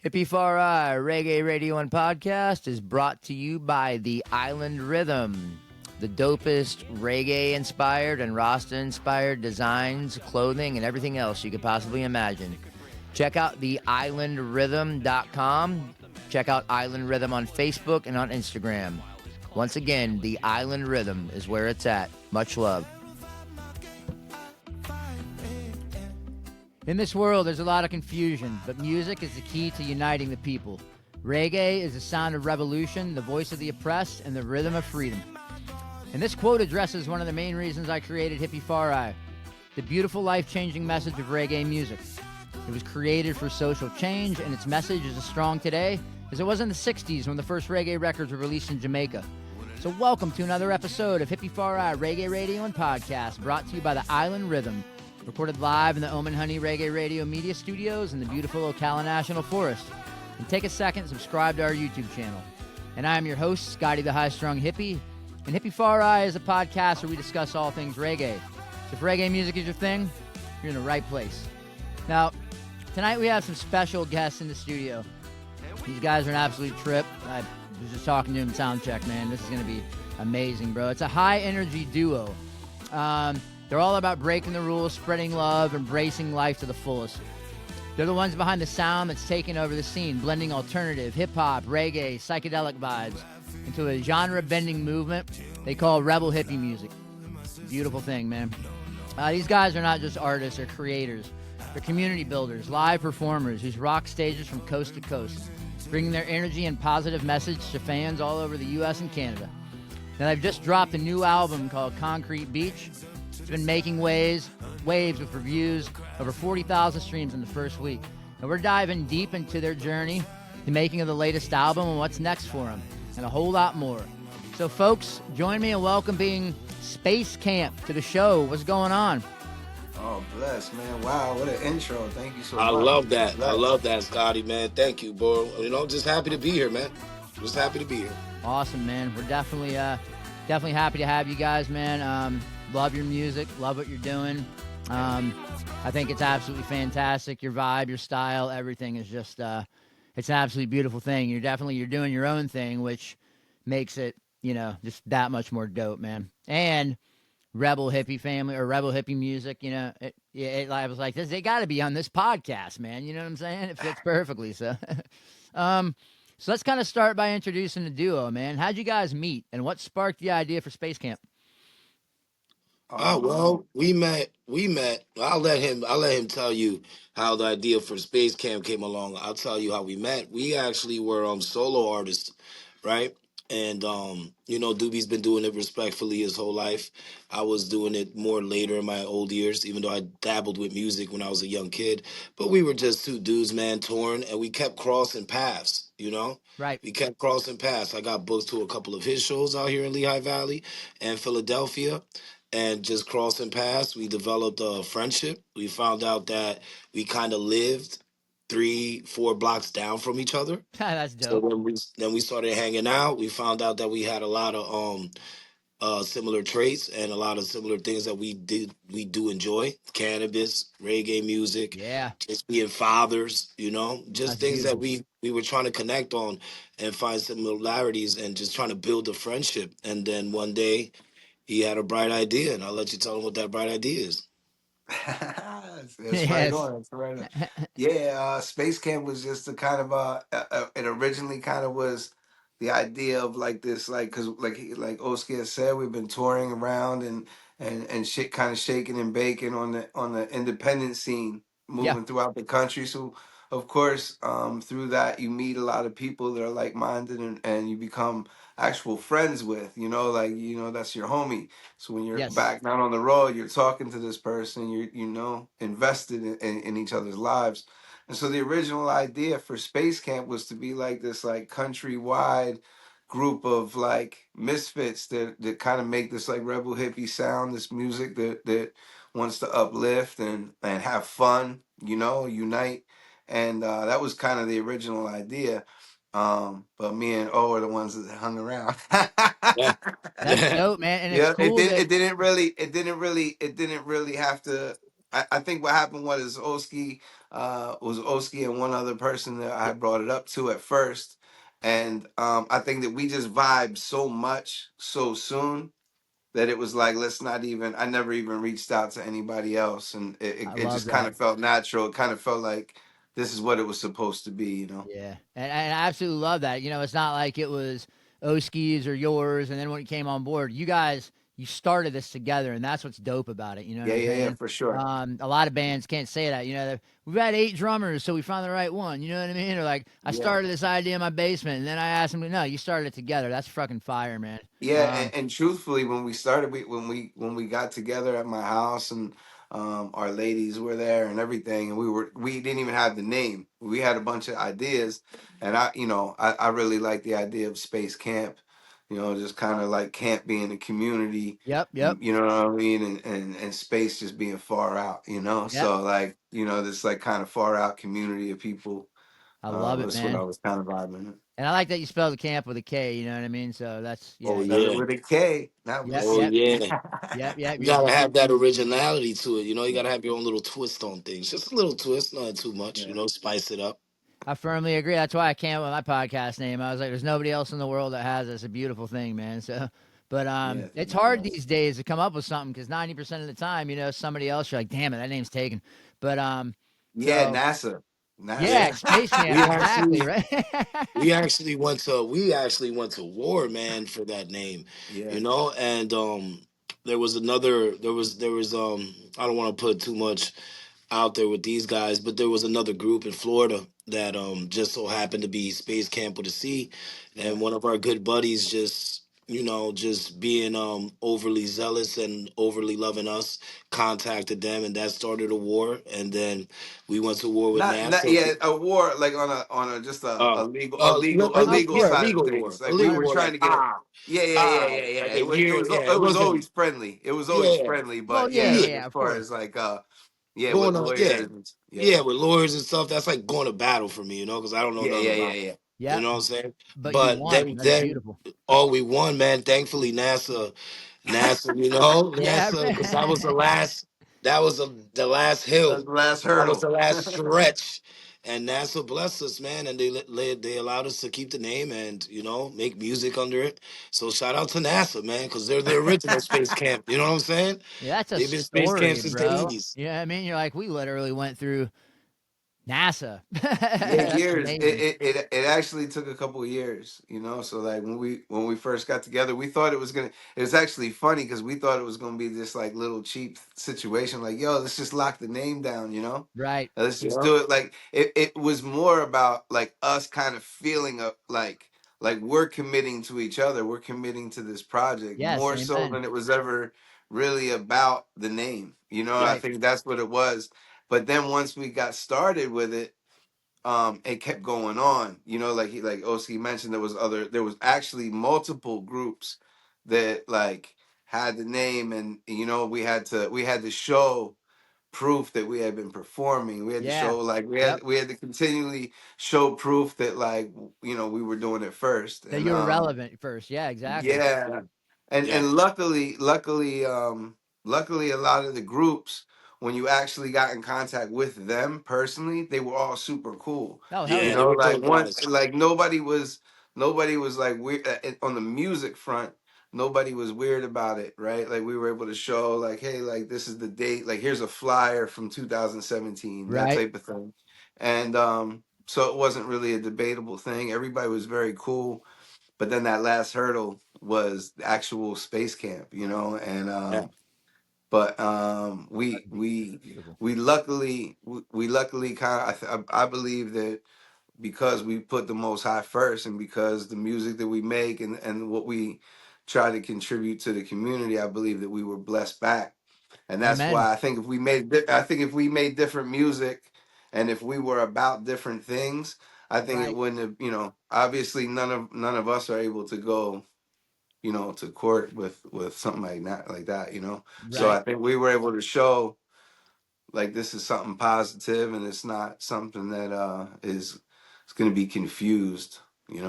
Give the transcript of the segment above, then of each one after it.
Hippie-Fari Reggae Radio and Podcast is brought to you by The Island Rhythm, the dopest reggae-inspired and Rasta-inspired designs, clothing, and everything else you could possibly imagine. Check out theislandrhythm.com. Check out Island Rhythm on Facebook and on Instagram. Once again, The Island Rhythm is where it's at. Much love. In this world, there's a lot of confusion, but music is the key to uniting the people. Reggae is the sound of revolution, the voice of the oppressed, and the rhythm of freedom. And this quote addresses one of the main reasons I created Hippie-Fari, the beautiful, life-changing message of reggae music. It was created for social change, and its message is as strong today as it was in the 60s when the first reggae records were released in Jamaica. So welcome to another episode of Hippie-Fari Reggae Radio and Podcast, brought to you by the Island Rhythm. Recorded live in the Omen Honey Reggae Radio Media Studios in the beautiful Ocala National Forest. And take a second and subscribe to our YouTube channel. And I am your host, Scotty the High-Strung Hippie. And Hippie-Fari is a podcast where we discuss all things reggae. So if reggae music is your thing, you're in the right place. Now, tonight we have some special guests in the studio. These guys are an absolute trip. I was just talking to them sound check, man. This is going to be amazing, bro. It's a high-energy duo. They're all about breaking the rules, spreading love, embracing life to the fullest. They're the ones behind the sound that's taken over the scene, blending alternative, hip-hop, reggae, psychedelic vibes into a genre-bending movement they call Rebel Hippie music. Beautiful thing, man. These guys are not just artists or creators. They're community builders, live performers who rock stages from coast to coast, bringing their energy and positive message to fans all over the U.S. and Canada. Now, they've just dropped a new album called Concrete Beach. It's been making waves with reviews, over 40,000 streams in the first week. And we're diving deep into their journey, the making of the latest album, and what's next for them, and a whole lot more. So, folks, join me in welcoming Space Kamp to the show. What's going on? Oh, bless, man. Wow, what an intro. Thank you so much. I love that. I Bless. love that, Scotty, man. Thank you, bro. Just happy to be here, man. Just happy to be here. Awesome, man. We're definitely happy to have you guys, man. Love your music. Love what you're doing. I think it's absolutely fantastic. Your vibe, your style, everything is just, it's an absolutely beautiful thing. You're doing your own thing, which makes it, just that much more dope, man. And Rebel Hippie family or Rebel Hippie music, I was like, they got to be on this podcast, man. You know what I'm saying? It fits perfectly. So, so let's kind of start by introducing the duo, man. How'd you guys meet, and what sparked the idea for Space Kamp? Oh well, we met. I'll let him tell you how the idea for Space Camp came along. I'll tell you how we met. We actually were solo artists, right? And Doobie's been doing it respectfully his whole life. I was doing it more later in my old years, even though I dabbled with music when I was a young kid. But we were just two dudes, man, torn, and we kept crossing paths. Right. We kept crossing paths. I got booked to a couple of his shows out here in Lehigh Valley and Philadelphia, and just crossing paths, we developed a friendship. We found out that we kind of lived 3-4 blocks down from each other. That's So dope. then we started hanging out. We found out that we had a lot of similar traits and a lot of similar things that we do enjoy: cannabis, reggae music, Yeah, just being fathers. Just that's things that beautiful. we were trying to connect on and find similarities and just trying to build a friendship. And then one day he had a bright idea, and I'll let you tell him what that bright idea is. That's right Yes. on. That's right on. Yeah, Space Camp was just a kind of it originally kind of was the idea of like this, like, because like Oskee has said, we've been touring around and shit, kind of shaking and baking on the independent scene, Yeah. moving throughout the country. So of course, through that you meet a lot of people that are like minded, and you become actual friends with, like, that's your homie. So when you're Yes. back down on the road, you're talking to this person, you're invested in each other's lives. And so the original idea for Space Camp was to be like this like countrywide group of like misfits that kind of make this like rebel hippie sound, this music that wants to uplift and have fun, unite. And that was kind of the original idea. But me and O are the ones that hung around. That's dope, man. And it's Yeah, cool that it didn't really have to. I think what happened was Oskee and one other person that I had brought it up to at first, and I think that we just vibed so much so soon that it was like, let's not even. I never even reached out to anybody else, and I it love just kind that. of felt natural. It kind of felt like this is what it was supposed to be, you know? Yeah, and I absolutely love that. You know, it's not like it was Oskie's or yours, and then when it came on board, you guys you started this together, and that's what's dope about it. You know what Yeah, I'm yeah, yeah, saying? for sure. A lot of bands can't say that. You know, we've had 8 drummers, so we found the right one. You know what I mean? Or like, I Yeah. started this idea in my basement, and then I asked him, no, you started it together. That's fucking fire, man. Yeah, Um, and truthfully, when we started, when we got together at my house, and our ladies were there and everything, and we didn't even have the name. We had a bunch of ideas, and I really like the idea of Space Camp. Just kind of like camp being a community. yep, yep, You know what I mean, and space just being far out. yep. So like this like kind of far out community of people. I love it, That's what I man. was kind of vibing. And I like that you spell the camp with a K. You know what I mean? So that's Oh Spell it yeah, with a K, not with a yep, oh yep, C. yeah. yep, yep. You You, gotta you, have that originality to it. You gotta have your own little twist on things. Just a little twist, not too much. Yeah. Spice it up. I firmly agree. That's why I came with my podcast name. I was like, "There's nobody else in the world that has it. It's a beautiful thing, man." So, but Yeah, it's thank you, hard guys. these days to come up with something because 90% of the time, somebody else. You're like, "Damn it, that name's taken." But Yeah, so NASA. yeah, NASA. Space Camp, We exactly, actually right? we actually went to war, man, for that name. Yeah. And there was I don't want to put too much out there with these guys, but there was another group in Florida that just so happened to be Space Camp with a C, Yeah. and one of our good buddies just being overly zealous and overly loving us contacted them, and that started a war, and then we went to war with Not NASA. yeah, a war like on a just Uh, a Oh, legal course, yeah, side of legal war, things. a Like we legal were war, trying like to get it. Yeah, yeah, yeah, yeah, yeah. like a It year. was Yeah, it it was wasn't. always friendly. It was always Yeah, friendly, well, but yeah, yeah, yeah, yeah, like yeah, as of far course. as like yeah, with going on. Yeah, lawyers and yeah. yeah, with lawyers and stuff. That's like going to battle for me, because I don't know Yeah, nothing yeah, yeah, about it. yeah. You Yep, know what I'm saying? but you But won. then, That's then, beautiful. oh, we won, man. Thankfully, NASA, Yeah, NASA, because that was the last. That was the last That's hill. the last That was hurdle. the last stretch. And NASA blessed us, man, and they allowed us to keep the name and make music under it. So shout out to NASA, man, because they're the original Space Camp. You know what I'm saying? yeah, that's a They've been Space Camp story, since the bro. '80s. You know what I mean? You're like, we literally went through NASA. Yeah, That's years. amazing. It actually took a couple of years, So like when we first got together, we thought it was gonna. It was actually funny because we thought it was gonna be this like little cheap situation, like yo, let's just lock the name down, Right. Let's just Yeah, do it. Like it was more about like us kind of feeling like we're committing to each other, we're committing to this project Yeah, more same so thing. than it was ever really about the name. I Right. think that's what it was. But then once we got started with it, it kept going on, like Oski mentioned, there was actually multiple groups that like had the name, and we had to show proof that we had been performing. We had to Yeah. show like Yep. we had to continually show proof that like we were doing it first. That And you were relevant first. Yeah, exactly. yeah, and yeah, luckily, a lot of the groups, when you actually got in contact with them personally, they were all super cool. Oh, hell yeah. yeah. They were Like dope one, guys. like nobody was like weird on the music front. Nobody was weird about it, right? Like we were able to show, like, hey, like this is the date. Like here's a flyer from 2017, that Right. type of thing. And so it wasn't really a debatable thing. Everybody was very cool, but then that last hurdle was the actual Space Camp, and Yeah, but That's we beautiful. we luckily kind of I believe that because we put the Most High first, and because the music that we make and what we try to contribute to the community, I believe that we were blessed back. And that's Amen. why I think if we made different music, and if we were about different things, I think it Right. wouldn't have, obviously none of us are able to go, to court with something like that. So Right. I think we were able to show like this is something positive, and it's not something that is it's going to be confused.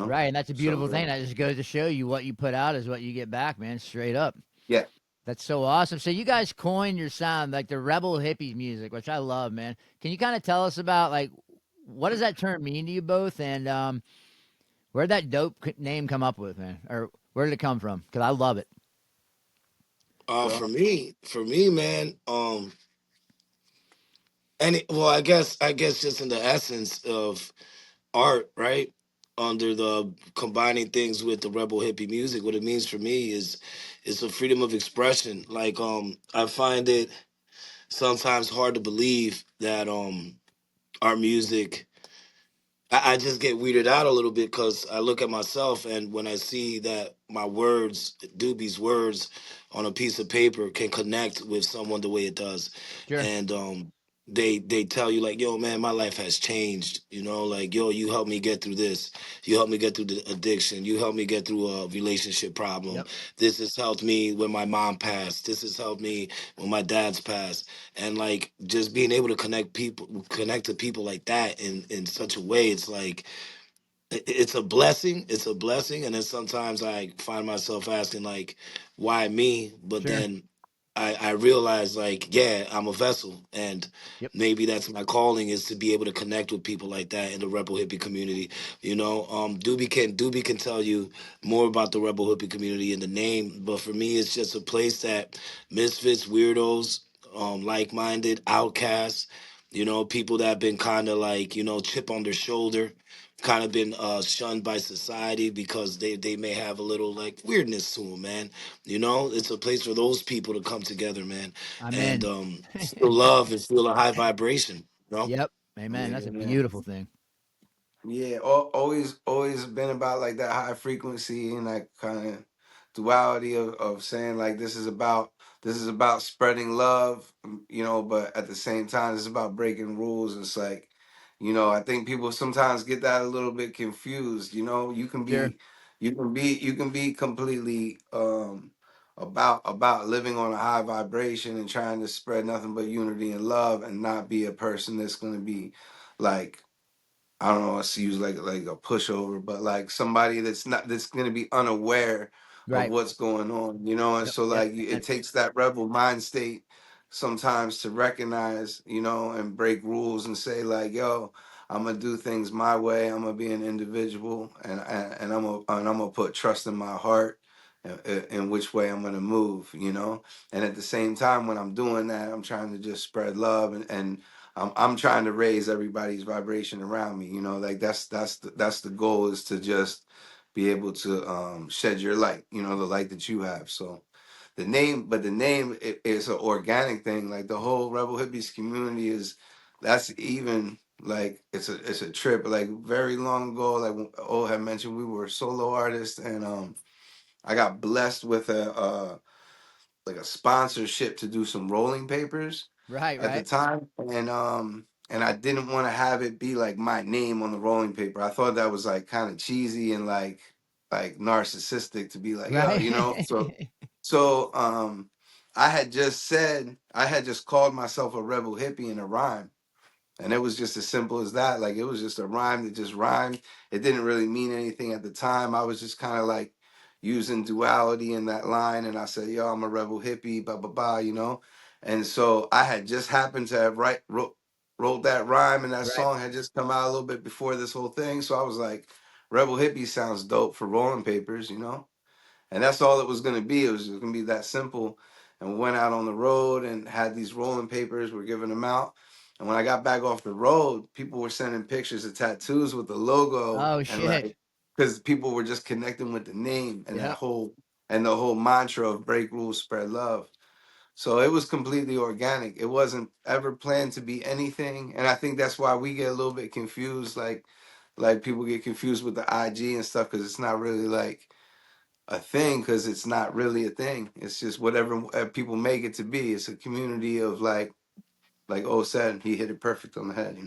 Right. And that's a So beautiful thing. That just goes to show you what you put out is what you get back, man. Straight up. yeah, That's so awesome. So you guys coined your sound like the Rebel Hippie music, which I love, man. Can you kind of tell us about like what does that term mean to you both, and where'd that dope name come up with, man, or where did it come from? Because I love it. For So me, man, well, I guess just in the essence of art, right? Under the combining things with the rebel hippie music, what it means for me is a freedom of expression. Like, I find it sometimes hard to believe that our music, I just get weirded out a little bit because I look at myself, and when I see that my words, Doobie's words on a piece of paper can connect with someone the way it does. Sure. And they tell you like, yo, man, my life has changed, like, yo, you helped me get through this. You helped me get through the addiction. You helped me get through a relationship problem. Yep. This has helped me when my mom passed. This has helped me when my dad's passed. And like just being able to connect to people like that in such a way, it's like it's a blessing. It's a blessing. And then sometimes I find myself asking like, why me? But Sure. then I realize like, yeah, I'm a vessel, and Yep. maybe that's my calling, is to be able to connect with people like that in the rebel hippie community. Doobie can tell you more about the rebel hippie community in the name, but for me it's just a place that misfits, weirdos, like-minded, outcasts, people that have been kind of like, chip on their shoulder, kind of been shunned by society because they may have a little like weirdness to them, man. It's a place for those people to come together, man, I'm and in. feel love and feel a high vibration. Yep. Amen. That's yeah, a man. beautiful thing. Yeah, always been about like that high frequency and that kind of duality of saying like this is about spreading love, but at the same time it's about breaking rules. It's like, I think people sometimes get that a little bit confused. You can Sure. be you can be completely about living on a high vibration and trying to spread nothing but unity and love and not be a person that's going to be like, I don't know, let's use like a pushover, but like somebody that's gonna be unaware of Right. what's going on, and Yep. so Yep. like it takes that rebel mind state sometimes to recognize, and break rules and say like, yo, I'm gonna do things my way. I'm gonna be an individual, and I'm gonna put trust in my heart in which way I'm gonna move, and at the same time when I'm doing that, I'm trying to just spread love and I'm trying to raise everybody's vibration around me. Like that's the goal, is to just be able to shed your light. The light that you have. So the name is an organic thing. Like the whole Rebel Hippies community that's even like it's a trip. Like very long ago, like when O had mentioned, we were solo artists, and I got blessed with a like a sponsorship to do some rolling papers Right. at the Right. time, and I didn't want to have it be like my name on the rolling paper. I thought that was like kind of cheesy and like narcissistic to be like, yo, Right. so I had just called myself a rebel hippie in a rhyme, and it was just as simple as that. Like it was just a rhyme that just rhymed. It didn't really mean anything at the time. I was just kind of like using duality in that line. And I said, yo, I'm a rebel hippie, blah, blah, blah. And so I had just happened to have wrote that rhyme, and that Right. song had just come out a little bit before this whole thing. So I was like, rebel hippie sounds dope for rolling papers. And that's all it was going to be. It was just going to be that simple. And we went out on the road and had these rolling papers. We're giving them out. And when I got back off the road, people were sending pictures of tattoos with the logo, Oh and shit. like, because people were just connecting with the name and Yep. the whole mantra of break rules, spread love. So it was completely organic. It wasn't ever planned to be anything. And I think that's why we get a little bit confused. Like people get confused with the IG and stuff, because it's not really like a thing, because it's not really a thing. It's just whatever people make it to be. It's a community of like O said, he hit it perfect on the head.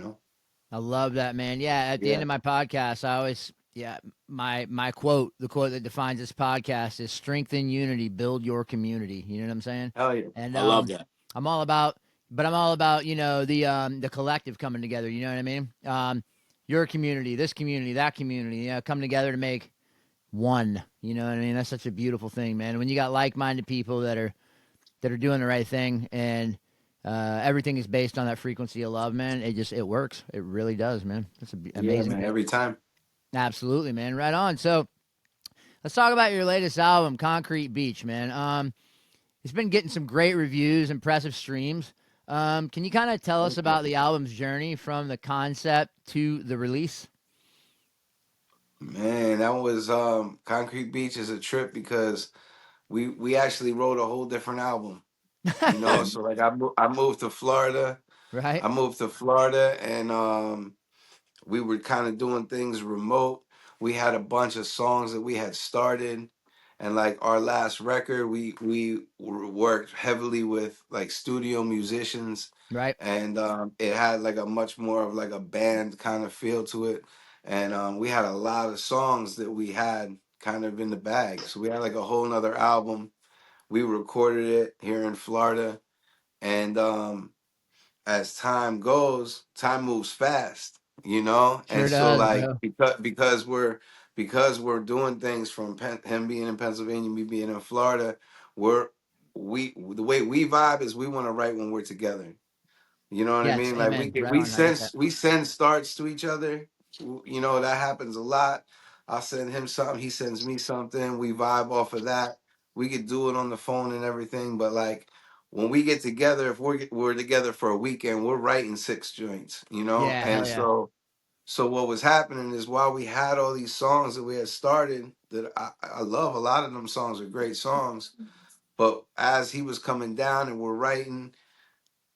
I love that, man. Yeah, at the end Yeah. of my podcast, I always, yeah, my quote, the quote that defines this podcast is strengthen unity, build your community. You know what I'm saying? Hell yeah. And I love that. I'm all about, but I'm all about, the collective coming together, you know what I mean? Your community, this community, that community, come together to make one. You know what I mean? That's such a beautiful thing, man. When you got like-minded people that are that are doing the right thing, and everything is based on that frequency of love, man. It works. It really does, man. That's Yeah, amazing. man. Every time. Absolutely, man. Right on. So let's talk about your latest album, Concrete Beach, man. It's been getting some great reviews, impressive streams. Can you kind of tell us about the album's journey from the concept to the release? Man, that was Concrete Beach is a trip because we actually wrote a whole different album. You know, so like I moved to Florida. Right? I moved to Florida and we were kind of doing things remote. We had a bunch of songs that we had started, and like our last record, we worked heavily with like studio musicians, Right? and it had like a much more of like a band kind of feel to it, and we had a lot of songs that we had kind of in the bag. So we had like a whole nother album. We recorded it here in Florida, and as time goes, time moves fast, you know? Sure And so does, like bro. because we're doing things from him being in Pennsylvania, me being in Florida, we're we the way we vibe is we want to write when we're together. You know what I Yes, mean? Like amen. Right on. I get that. we send starts to each other. You know, that happens a lot. I'll send him something, he sends me something. We vibe off of that. We could do it on the phone and everything, but like when we get together, if we're together for a weekend, we're writing six joints, you know? Yeah, hell And yeah. so what was happening is while we had all these songs that we had started that I love, a lot of them songs are great songs, but as he was coming down and we're writing,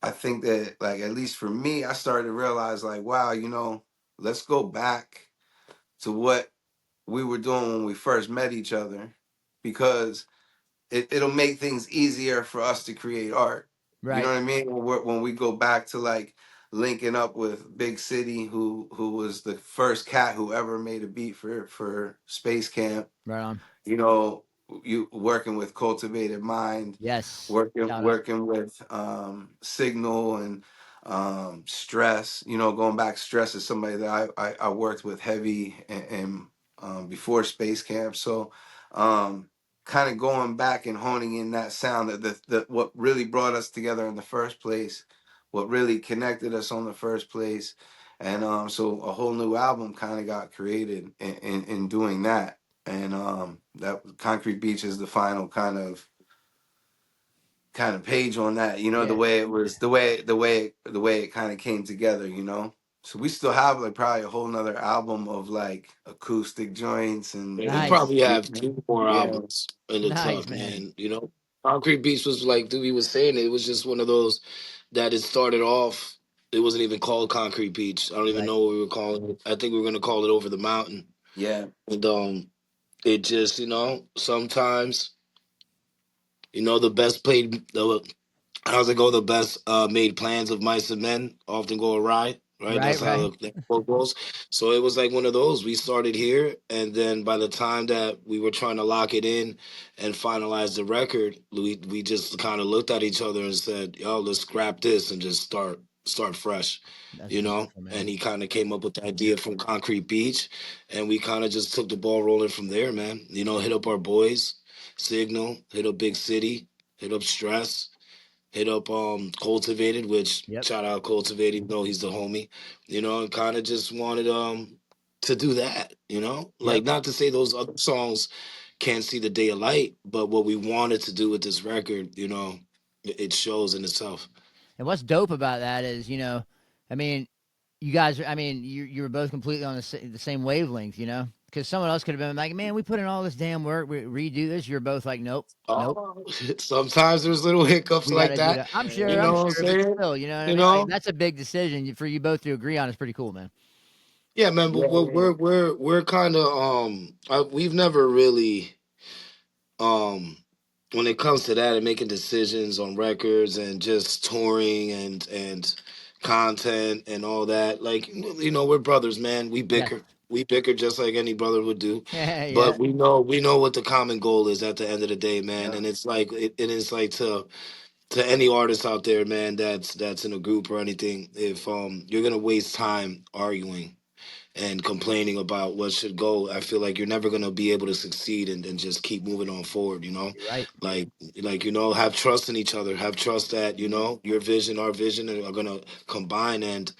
I think that like at least for me, I started to realize like, wow, you know, let's go back to what we were doing when we first met each other because it'll make things easier for us to create art. You know Right. what I mean? When we go back to like linking up with Big City, who was the first cat who ever made a beat for Space Camp, Right on. you know, you working with Cultivated Mind, Yes. working Shout out. working with Signal and Stress. You know, going back, Stress is somebody that I worked with heavy and before Space Camp. So kind of going back and honing in that sound that what really brought us together in the first place, what really connected us on the first place. And so a whole new album kind of got created in doing that, and that Concrete Beach is the final kind of page on that. You know, the Yeah. way it was, the way it kind of came together. You know, so we still have like probably a whole nother album of like acoustic joints and Yeah, we Nice. probably have two more yeah, albums in the Nice, tuck, man. man. You know, Concrete Beast was like Dewey was saying. It was just one of those that it started off. It wasn't even called Concrete Beach. I don't even Right. know what we were calling it. I think we were gonna call it Over the Mountain. yeah, And it just sometimes the best played the how's it go? The best made plans of mice and men often go awry, right? Right, That's how right. the quote goes. So it was like one of those. We started here, and then by the time that we were trying to lock it in and finalize the record, we just kind of looked at each other and said, "Yo, let's scrap this and just start fresh." That's You know, beautiful, and man. he kind of came up with the idea from Concrete Beach, and we kind of just took the ball rolling from there, man. Hit up our boys, Signal, hit up Big City, hit up Stress, hit up Cultivated, which Yep. shout out Cultivated, he's the homie, and kind of just wanted to do that, Yep. like not to say those other songs can't see the day of light, but what we wanted to do with this record, it shows in itself. And what's dope about that is, I mean, you guys, I mean, you were both completely on the same wavelength, because someone else could have been like, man, we put in all this damn work, we redo this. You're both like, nope, nope, Oh, sometimes there's little hiccups we got like to do that. that. I'm You sure, know I'm what I'm sure, but saying? still, you know what I You mean? Like, know? that's a big decision for you both to agree on. It's pretty cool, man. Yeah, man. But yeah, yeah, we're kind of we've never really um when it comes to that and making decisions on records and just touring and content and all that, like we're brothers, man. We Yeah. bicker just like any brother would do, Yeah. but we know what the common goal is at the end of the day, man. yeah, And it's like it is like to any artist out there, man, that's in a group or anything, if you're gonna waste time arguing and complaining about what should go, I feel like you're never gonna be able to succeed and just keep moving on forward. You're right. Like have trust in each other, have trust that your vision, our vision are gonna combine, and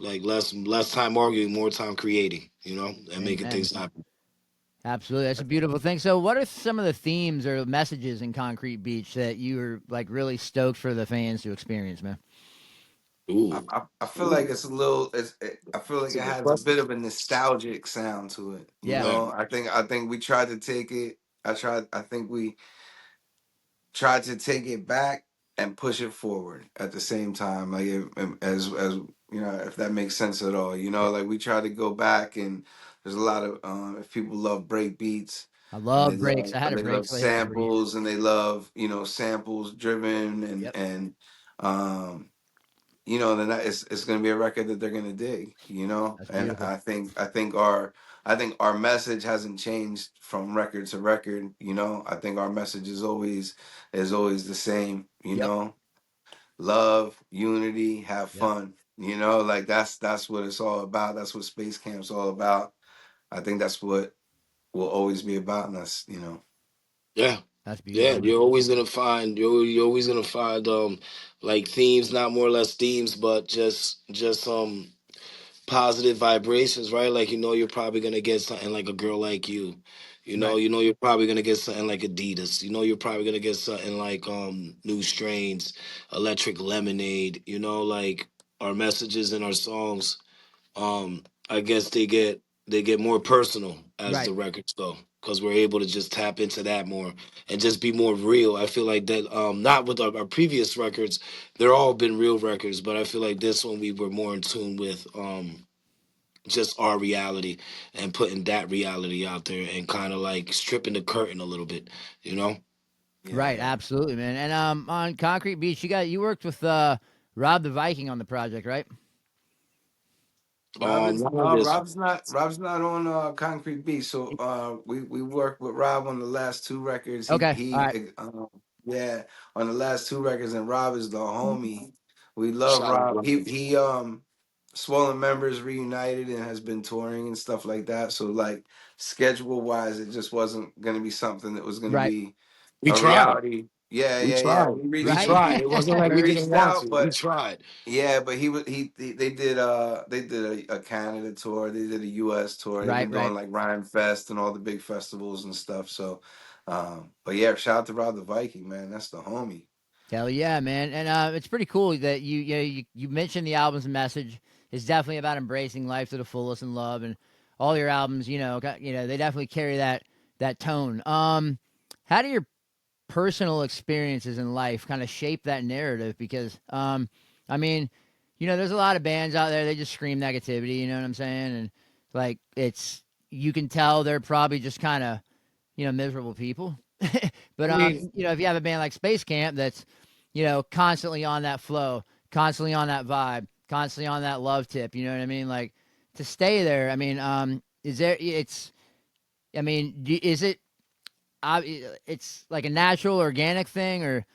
like less time arguing, more time creating, and making Amen. things happen. Absolutely. That's a beautiful thing. So, what are some of the themes or messages in Concrete Beach that you were like really stoked for the fans to experience, man? Ooh, I feel like it's a little. I feel like that's a it good has a question. bit of a nostalgic sound to it. You Yeah. Yeah, know, I think we tried to take it. I think we tried to take it back and push it forward at the same time. Like as if that makes sense at all. Yeah. Like we try to go back, and there's a lot of if people love break beats I and love breaks. I had a they love breaks for Hippie-Fari. Yeah. samples and they love samples driven Yep. and um then it's going to be a record that they're going to dig, That's and beautiful. I think our message hasn't changed from record to record. I think our message is always the same. Yep. Love, unity, have Yep. fun. Like that's what it's all about. That's what Space Camp's all about. I think that's what will always be about, and that's. yeah, That's yeah. beautiful, man. You're always gonna find like themes, not more or less themes, but just positive vibrations, right? Like you're probably gonna get something like a girl like you. Right. You're probably gonna get something like Adidas. You're probably gonna get something like New Strains, Electric Lemonade. Like our messages and our songs. I guess they get more personal as Right. the records go, because we're able to just tap into that more and just be more real. I feel like that not with our previous records, they're all been real records, but I feel like this one we were more in tune with just our reality and putting that reality out there and kind of like stripping the curtain a little bit, you know? Yeah, Right. yeah. Absolutely, man. And on Concrete Beach, you worked with Rob the Viking on the project, right? Rob is Not on no, this. Rob's not on Concrete Beat. So we worked with Rob on the last two records. He Okay. All he right. yeah, on the last two records, and Rob is the homie. We love Shout out, Rob. Rob. He Swollen Members reunited and has been touring and stuff like that. So like schedule wise, it just wasn't gonna be something that was gonna Right. be We a tried. reality. Yeah, We yeah, yeah. tried. We We reached Right. tried. It wasn't like we we didn't reached want out, to. We but tried. yeah, but they did a Canada tour, they did a US tour, they've right. been Right. doing like Rhyme Fest and all the big festivals and stuff. So but yeah, shout out to Rob the Viking, man. That's the homie. Hell yeah, man. And it's pretty cool that you mentioned the album's message is definitely about embracing life to the fullest and love, and all your albums, they definitely carry that tone. How do your personal experiences in life kind of shape that narrative? Because I mean, there's a lot of bands out there, they just scream negativity, you know what I'm saying? And like you can tell they're probably just kind of, miserable people. But I mean, if you have a band like Space Camp that's, constantly on that flow, constantly on that vibe, constantly on that love tip, you know what I mean? Like to stay there, I mean, is there it's I mean, is it it's like a natural organic thing, or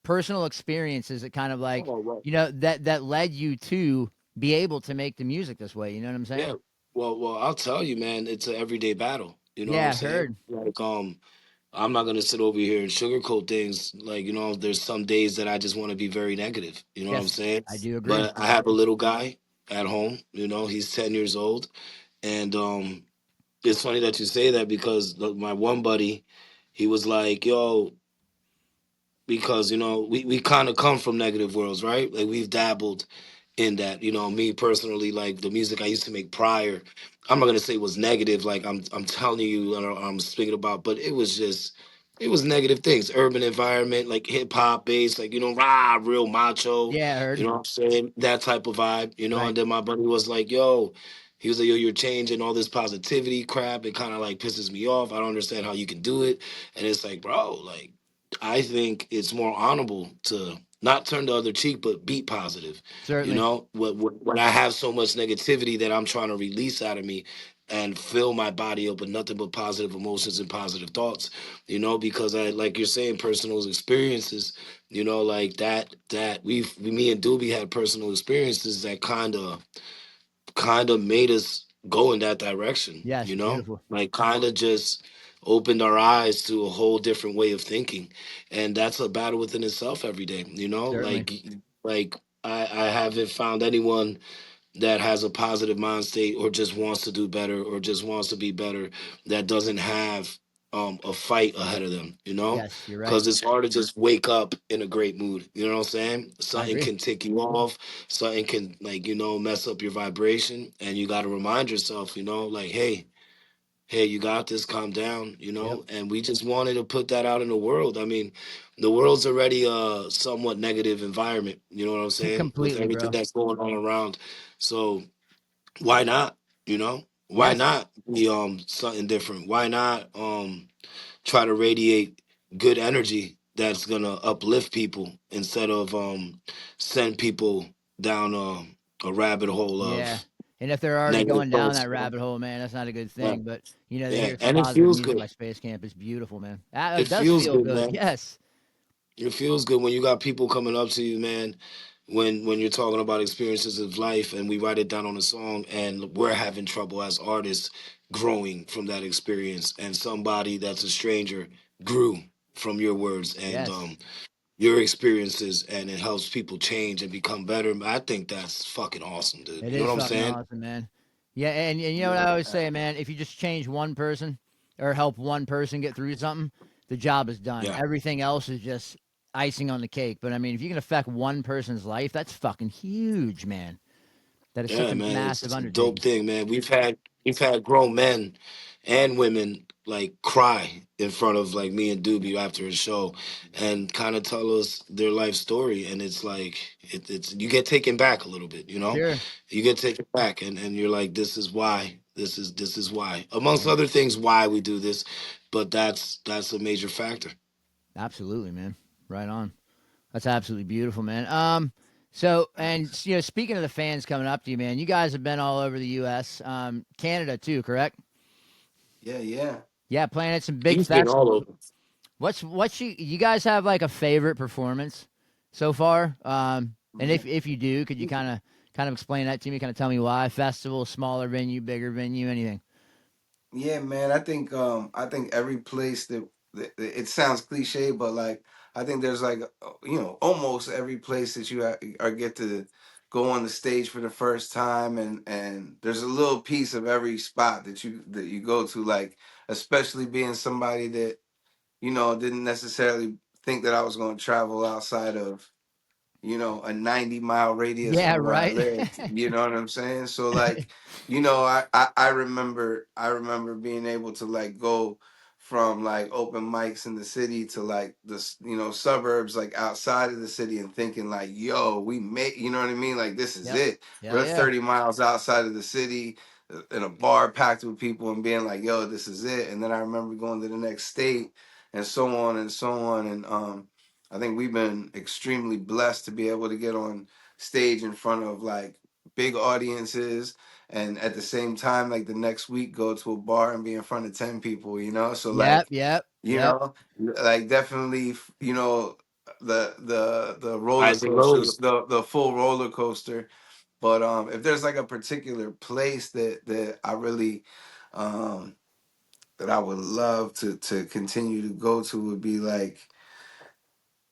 personal experiences that kind of like oh, well, that led you to be able to make the music this way, you know what I'm yeah. saying? Well, I'll tell you, man. It's an everyday battle. You know what I'm Yeah, saying? heard. Like, I'm not gonna sit over here and sugarcoat things. Like, there's some days that I just want to be very negative. You know what I'm Yes, saying? I do agree. But I have a little guy at home. He's 10 years old, and it's funny that you say that because my one buddy, he was like, "Yo," because we kind of come from negative worlds, right? Like we've dabbled in that. Me personally, like the music I used to make prior, I'm not gonna say it was negative, like I'm telling you, I'm speaking about, but it was negative things, urban environment, like hip hop bass, like rah, real macho, Yeah, heard. you know what I'm saying, that type of vibe, Right. and then my buddy was like, yo, he was like, yo, you're changing all this positivity crap, it kind of like pisses me off, I don't understand how you can do it. And it's like, bro, like I think it's more honorable to not turn the other cheek, but be positive. Certainly. When I have so much negativity that I'm trying to release out of me and fill my body up with nothing but positive emotions and positive thoughts, because I, like you're saying, personal experiences, like that me and Doobie had personal experiences that kind of kind of made us go in that direction, Yes, beautiful. like kind of just opened our eyes to a whole different way of thinking. And that's a battle within itself every day, Certainly. like I haven't found anyone that has a positive mind state or just wants to do better or just wants to be better that doesn't have a fight ahead of them, Yes, you're right. because it's hard to just wake up in a great mood. You know what I'm saying? I Something agree. can tick you off, something can, like, mess up your vibration, and you got to remind yourself, like, hey, you got this, calm down, Yep. and we just wanted to put that out in the world. I mean, the world's already a somewhat negative environment, you know what I'm saying, with Completely, everything bro. that's going on around. So why not, why Yes. not be something different? Why not try to radiate good energy that's gonna uplift people instead of send people down a rabbit hole Yeah. of And if they're already negative going down thoughts. that rabbit hole, man, that's not a good Yeah, thing. But to yeah, hear some and it positive feels music good. by Space Camp is beautiful, man. Ah, it It does feels feel good, good. man. Yes. It feels good when you got people coming up to you, man. When you're talking about experiences of life, and we write it down on a song, and we're having trouble as artists growing from that experience, and somebody that's a stranger grew from your words and Yes. your experiences, and it helps people change and become better. I think that's fucking awesome, dude. It You know is what I'm fucking saying? awesome, man. Yeah, and you know what I Yeah. always say, man, if you just change one person or help one person get through something, the job is done. Yeah, Everything else is just icing on the cake. But I mean, if you can affect one person's life, that's fucking huge, man. That is such yeah, a man. massive It's a dope undertaking. thing, man. We've had grown men and women like cry in front of like me and Doobie after a show and kind of tell us their life story. And it's like it's you get taken back a little bit, Sure. You get taken back, and you're like, this is why. This is why. Amongst And other things why we do this, but that's a major factor. absolutely, man. Right on. That's absolutely beautiful, man. So and speaking of the fans coming up to you, man, you guys have been all over the U.S., Canada too, correct? Yeah, yeah. Yeah, playing at some big He's been all festivals. over. What's you guys have like a favorite performance so far? And if you do, could you kind of explain that to me? Kind of tell me why? Festival, smaller venue, bigger venue, anything? Yeah, man. I think every place that it sounds cliche, but like I think there's like almost every place that or get to go on the stage for the first time, and there's a little piece of every spot that you go to, like especially being somebody that didn't necessarily think that I was going to travel outside of a 90-mile radius Yeah, from where I right. live. You know what I'm saying? So like, I remember being able to like go from like open mics in the city to like suburbs like outside of the city and thinking like, yo, we made, you know what I mean? Like this is Yep. it. Hell We're yeah. 30 miles outside of the city in a bar packed with people and being like, yo, this is it. And then I remember going to the next state and so on and so on. And I think we've been extremely blessed to be able to get on stage in front of like big audiences and at the same time like the next week go to a bar and be in front of 10 people, so Yep. like Yep. you Yep. know like definitely the roller Highs and coaster, lows. the full roller coaster. But if there's like a particular place that I really um that I would love to continue to go to would be like,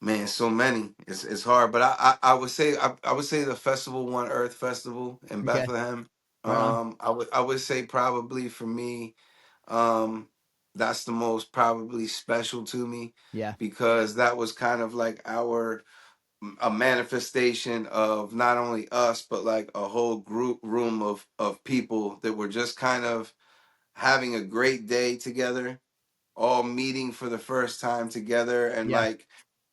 man, so many. It's hard, but I would say the festival, One Earth Festival in Okay. Bethlehem. Right on. I would say probably for me, um, that's the most probably special to me Yeah. because that was kind of like a manifestation of not only us but like a whole group room of people that were just kind of having a great day together, all meeting for the first time together, and Yeah. like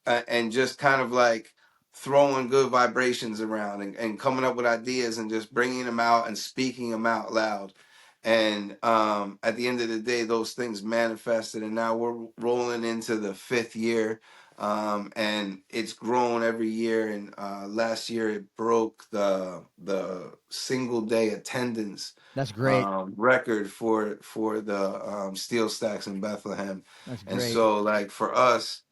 and just kind of like throwing good vibrations around and coming up with ideas and just bringing them out and speaking them out loud. And at the end of the day, those things manifested, and now we're rolling into the fifth year. And it's grown every year. And last year it broke the single day attendance That's great. record for the Steel Stacks in Bethlehem. That's And great. so, like for us,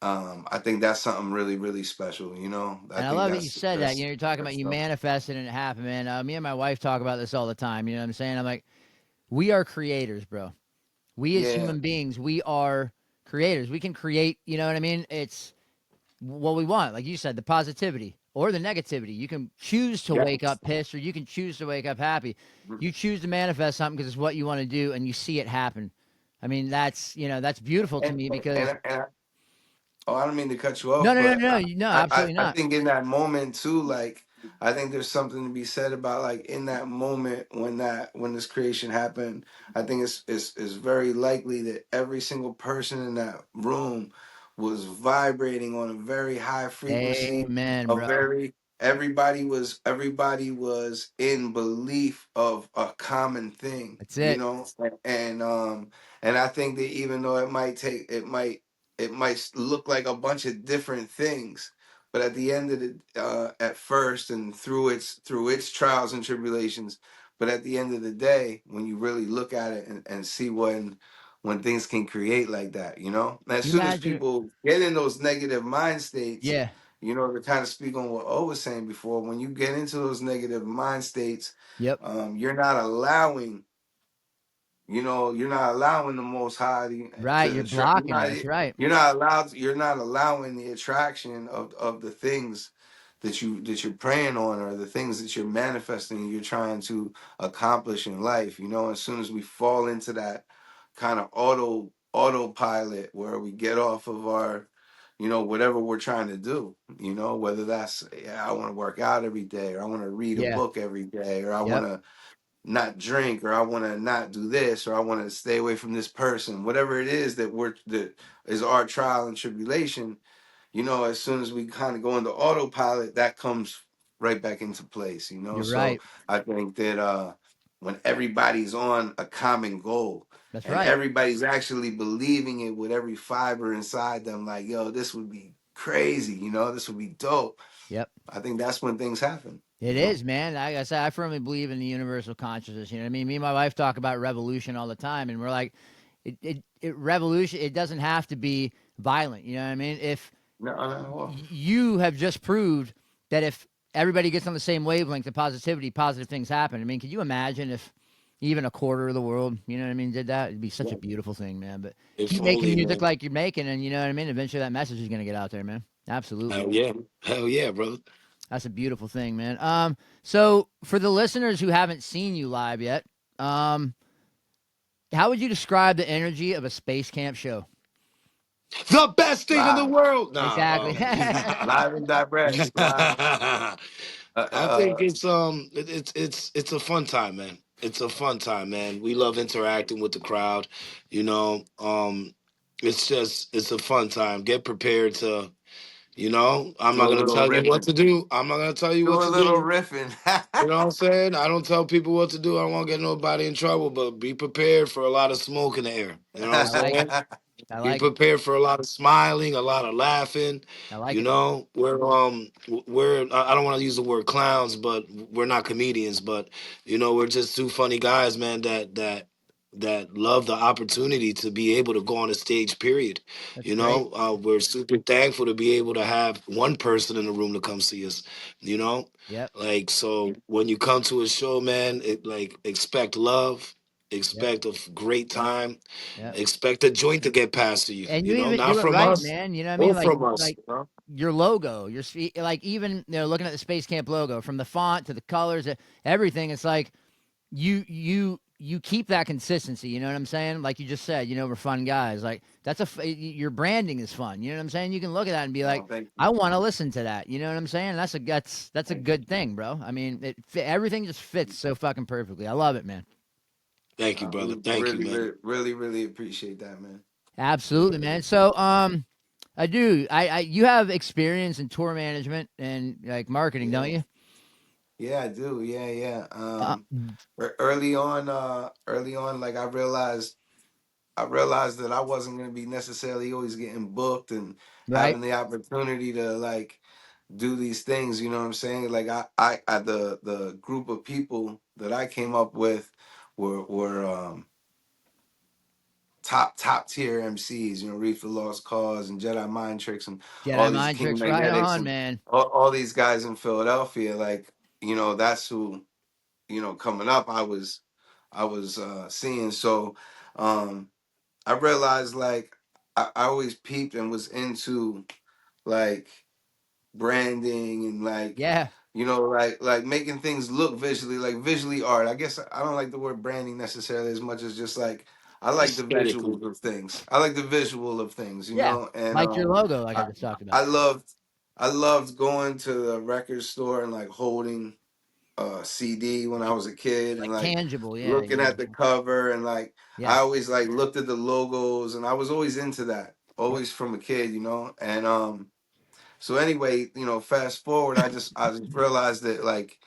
I think that's something really, really special. I And I think love that you said that. You're talking about that's you dope. manifested and it happened, man. Me and my wife talk about this all the time. You know what I'm saying? I'm like, we are creators, bro. We as Yeah, human beings, we are creators. We can create. You know what I mean? It's what we want. Like you said, the positivity or the negativity. You can choose to Yeah. wake up pissed, or you can choose to wake up happy. You choose to manifest something because it's what you want to do, and you see it happen. I mean, that's beautiful to and me because and oh, I don't mean to cut you no, off, no, no, but no, no, absolutely I not. think in that moment too, like I think there's something to be said about like in that moment when this creation happened, I think it's very likely that every single person in that room was vibrating on a very high frequency, Amen, a bro. very everybody was in belief of a common thing, That's it. and and I think that even though it might look like a bunch of different things, but at the end of the at first and through its trials and tribulations, but at the end of the day, when you really look at it and see when things can create like that, as You soon as imagine? people get in those negative mind states, Yeah. to kind of speak on what O was saying before, when you get into those negative mind states, Yep. you're not allowing you're not allowing the Most High Right. to You're attract. blocking it. That's right. You're not allowing the attraction of the things that you're praying on, or the things that you're manifesting. You're trying to accomplish in life. As soon as we fall into that kind of autopilot where we get off of our whatever we're trying to do, whether that's, yeah, I want to work out every day, or I want to read a Yeah. book every day, or I want Yep. to not drink, or I want to not do this, or I want to stay away from this person, whatever it is that is our trial and tribulation. As soon as we kind of go into autopilot, that comes right back into place. You're So right. I think that when everybody's on a common goal, That's and right. everybody's actually believing it with every fiber inside them, like, yo, this would be crazy, this would be dope, Yep. I think that's when things happen. It is, man. Like I said, I firmly believe in the universal consciousness. You know what I mean? Me and my wife talk about revolution all the time, and we're like, revolution. It doesn't have to be violent. You know what I mean? If No, no, well, you have just proved that if everybody gets on the same wavelength of positivity, positive things happen. I mean, could you imagine if even a quarter of the world, you know what I mean, did that? It'd be such a beautiful thing, man. But If keep making only, music man. like you're making, and you know what I mean. Eventually, that message is gonna get out there, man. Absolutely. Hell yeah. Hell yeah, brother. That's a beautiful thing, man. So for the listeners who haven't seen you live yet, um, how would you describe the energy of a Space Camp show? The best thing in the live, world. Exactly. Nah. live and direct, live. Uh, I think uh, it's a fun time, man. It's a fun time, man. We love interacting with the crowd, you know. It's a fun time. Get prepared to, I'm do not a gonna little tell you what riffing, to do. I'm not gonna tell you what do a to little do. riffing. You know what I'm saying? I don't tell people what to do. I don't want to get nobody in trouble, but be prepared for a lot of smoke in the air. You know what I'm I like it. saying? I Be like it. prepared for a lot of smiling, a lot of laughing. I like it. I don't want to use the word clowns, but we're not comedians. But we're just two funny guys, man. That love the opportunity to be able to go on a stage. Period. That's great. We're super thankful to be able to have one person in the room to come see us. You know, Yep. like, so when you come to a show, man, expect love, Yep. expect a great time, Yep. expect a joint to get passed to you. And you even Not do it from right, us man. You know what I mean? or Like from us. like your logo, like even looking at the Space Camp logo, from the font to the colors, everything. It's like you keep that consistency. You know what I'm saying? Like you just said, we're fun guys. Like your branding is fun. You know what I'm saying? You can look at that and be like, Oh, thank you, I want to listen to that. You know what I'm saying? That's a thank you. good thing, bro. I mean, everything just fits so fucking perfectly. I love it, man. Thank you, brother. We Thank you, really, man. really, really, really appreciate that, man. Absolutely, man. So, I do. You have experience in tour management and like marketing, don't Yeah, you? yeah, I do. Yeah, yeah. Uh, Early on, like I realized that I wasn't going to be necessarily always getting booked and right. having the opportunity to like do these things. You know what I'm saying? Like the group of people that I came up with were top tier MCs. You know, Reef the Lost Cause and Jedi Mind Tricks and all Jedi these Mind King Tricks, right Magnetics on, and man. all these guys in Philadelphia. Like, you know, that's who, you know, coming up I was seeing. So I realized like I always peeped and was into like branding and like, Yeah, you know, like making things look visually, like visually art. I guess I don't like the word branding necessarily as much as just like I like the Aesthetically. visuals of things. I like the visual of things, you yeah. know. And Like your logo, like I I just talked about. I loved I loved going to the record store and like holding CD when I was a kid and Like like tangible, yeah. looking at the cover and like I Yeah. always like looked at the logos and I was always into that, Yep. always from a kid, you know. And so anyway, you know, fast forward, I just realized that like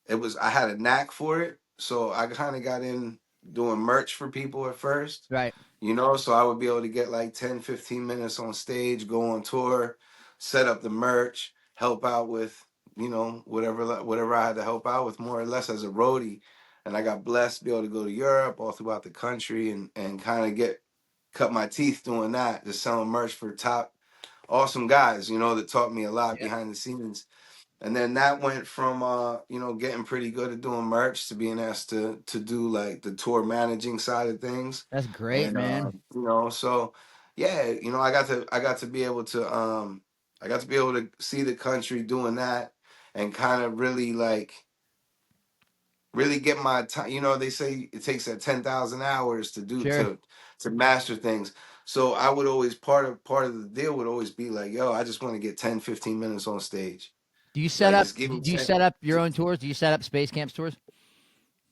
I had a knack for it. So I kind of got in doing merch for people at first, Right. you know, so I would be able to get like 10, 15 minutes on stage, go on tour, set up the merch, help out with, you know, whatever I had to help out with more or less as a roadie. And I got blessed to be able to go to Europe, all throughout the country and kind of cut my teeth doing that, just selling merch for top awesome guys, you know, that taught me a lot Yep. behind the scenes. And then that went from you know, getting pretty good at doing merch to being asked to do like the tour managing side of things. That's great, And man. you know, so yeah, you know, I got to be able to I got to be able to see the country doing that and kind of really get my time. You know, they say it takes 10,000 hours to do Sure. to master things. So I would always part of the deal would always be like, yo, I just want to get 10, 15 minutes on stage. Do you set Like up? just give me Do you 10. set up your own tours? Do you set up Space Camps tours?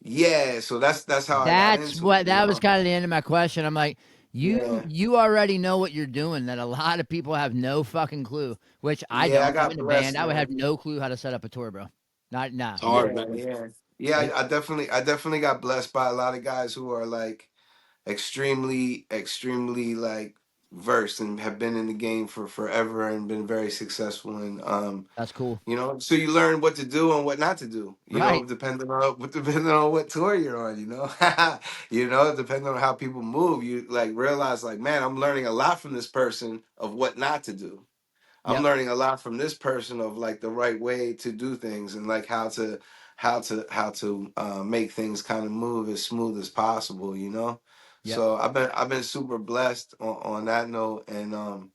Yeah, so that's how I got That's into it, what you that was know. kind of the end of my question. I'm like, you Yeah. you already know what you're doing that a lot of people have no fucking clue, which I Yeah, I don't. I'm got in a blessed, band. I would have man. no clue how to set up a tour, bro. Not nah, It's none. hard, Yeah, man. yeah. Yeah, Yep. I definitely got blessed by a lot of guys who are like extremely like versed and have been in the game for forever and been very successful and That's cool. you know, so you learn what to do and what not to do, you know, Right. depending on what tour you're on, you know. You know, depending on how people move, you like realize like, man, I'm learning a lot from this person of what not to do. I'm Yep. learning a lot from this person of like the right way to do things and like how to make things kind of move as smooth as possible, you know. Yep. So I've been super blessed on that note, and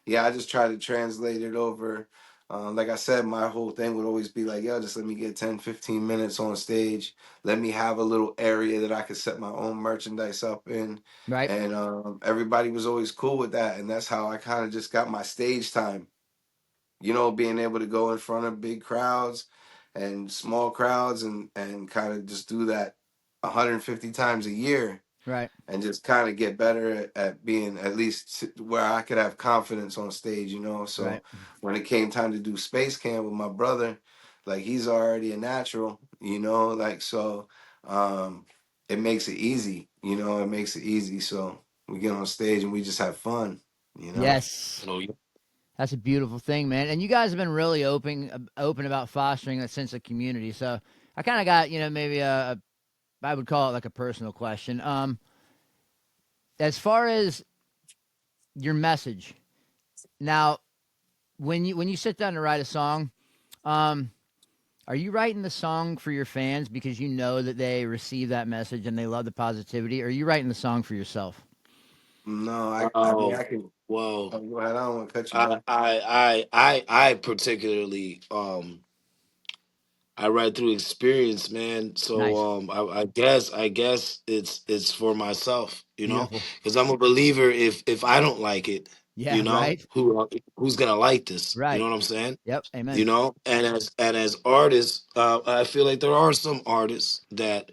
yeah, I just try to translate it over. Like I said, my whole thing would always be like, yo, just let me get 10, 15 minutes on stage. Let me have a little area that I could set my own merchandise up in. Right. And everybody was always cool with that. And that's how I kind of just got my stage time, you know, being able to go in front of big crowds and small crowds and kind of just do that 150 times a year Right. and just kind of get better at being at least where I could have confidence on stage, you know. Right. So when it came time to do Space Camp with my brother, like he's already a natural, you know, like so it makes it easy, you know, it makes it easy. So we get on stage and we just have fun, you know. Yes. You know, That's a beautiful thing, man. And you guys have been really open about fostering that sense of community. So I kind of got, maybe I would call it like a personal question. As far as your message, now when you sit down to write a song, um, are you writing the song for your fans because you know that they receive that message and they love the positivity? Or are you writing the song for yourself? No, I mean oh, I can. well, Oh, go ahead. I don't want to cut you I off. I I particularly I write through experience, man. So Nice. I guess it's for myself, you know, Beautiful. because I'm a believer. If I don't like it, Yeah, you know, right? who's gonna like this? You know Right. what I'm saying? Yep. You Amen. know, and as artists, I feel like there are some artists that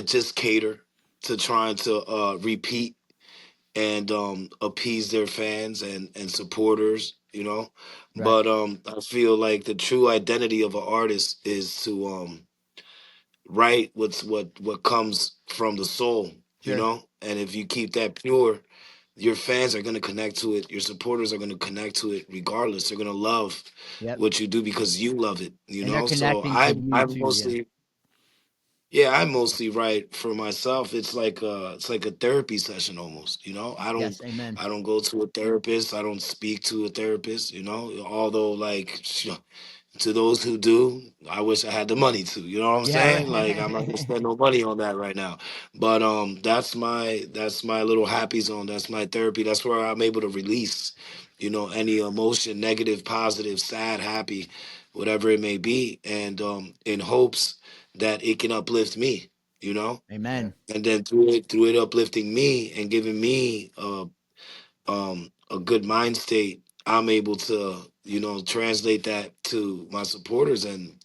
just cater to trying to repeat and appease their fans and supporters, you know. Right. But I feel like the true identity of an artist is to write what comes from the soul, you Sure. know. And if you keep that pure, your fans are going to connect to it. Your supporters are going to connect to it regardless. They're going to love Yep. what you do because you love it, you And they're know. So connecting to I you I too. Yeah. mostly Yeah, I mostly write for myself. It's like a therapy session almost, Yes, amen. I don't go to a therapist. I don't speak to a therapist, although like to those who do, I wish I had the money to, you know what I'm Yeah, saying? Like I'm not gonna right. spend no money on that right now. But that's my little happy zone. That's my therapy. That's where I'm able to release, any emotion, negative, positive, sad, happy, whatever it may be, and in hopes that it can uplift me, you know? Yeah. Amen. And then through it uplifting me and giving me a good mind state, I'm able to, translate that to my supporters, and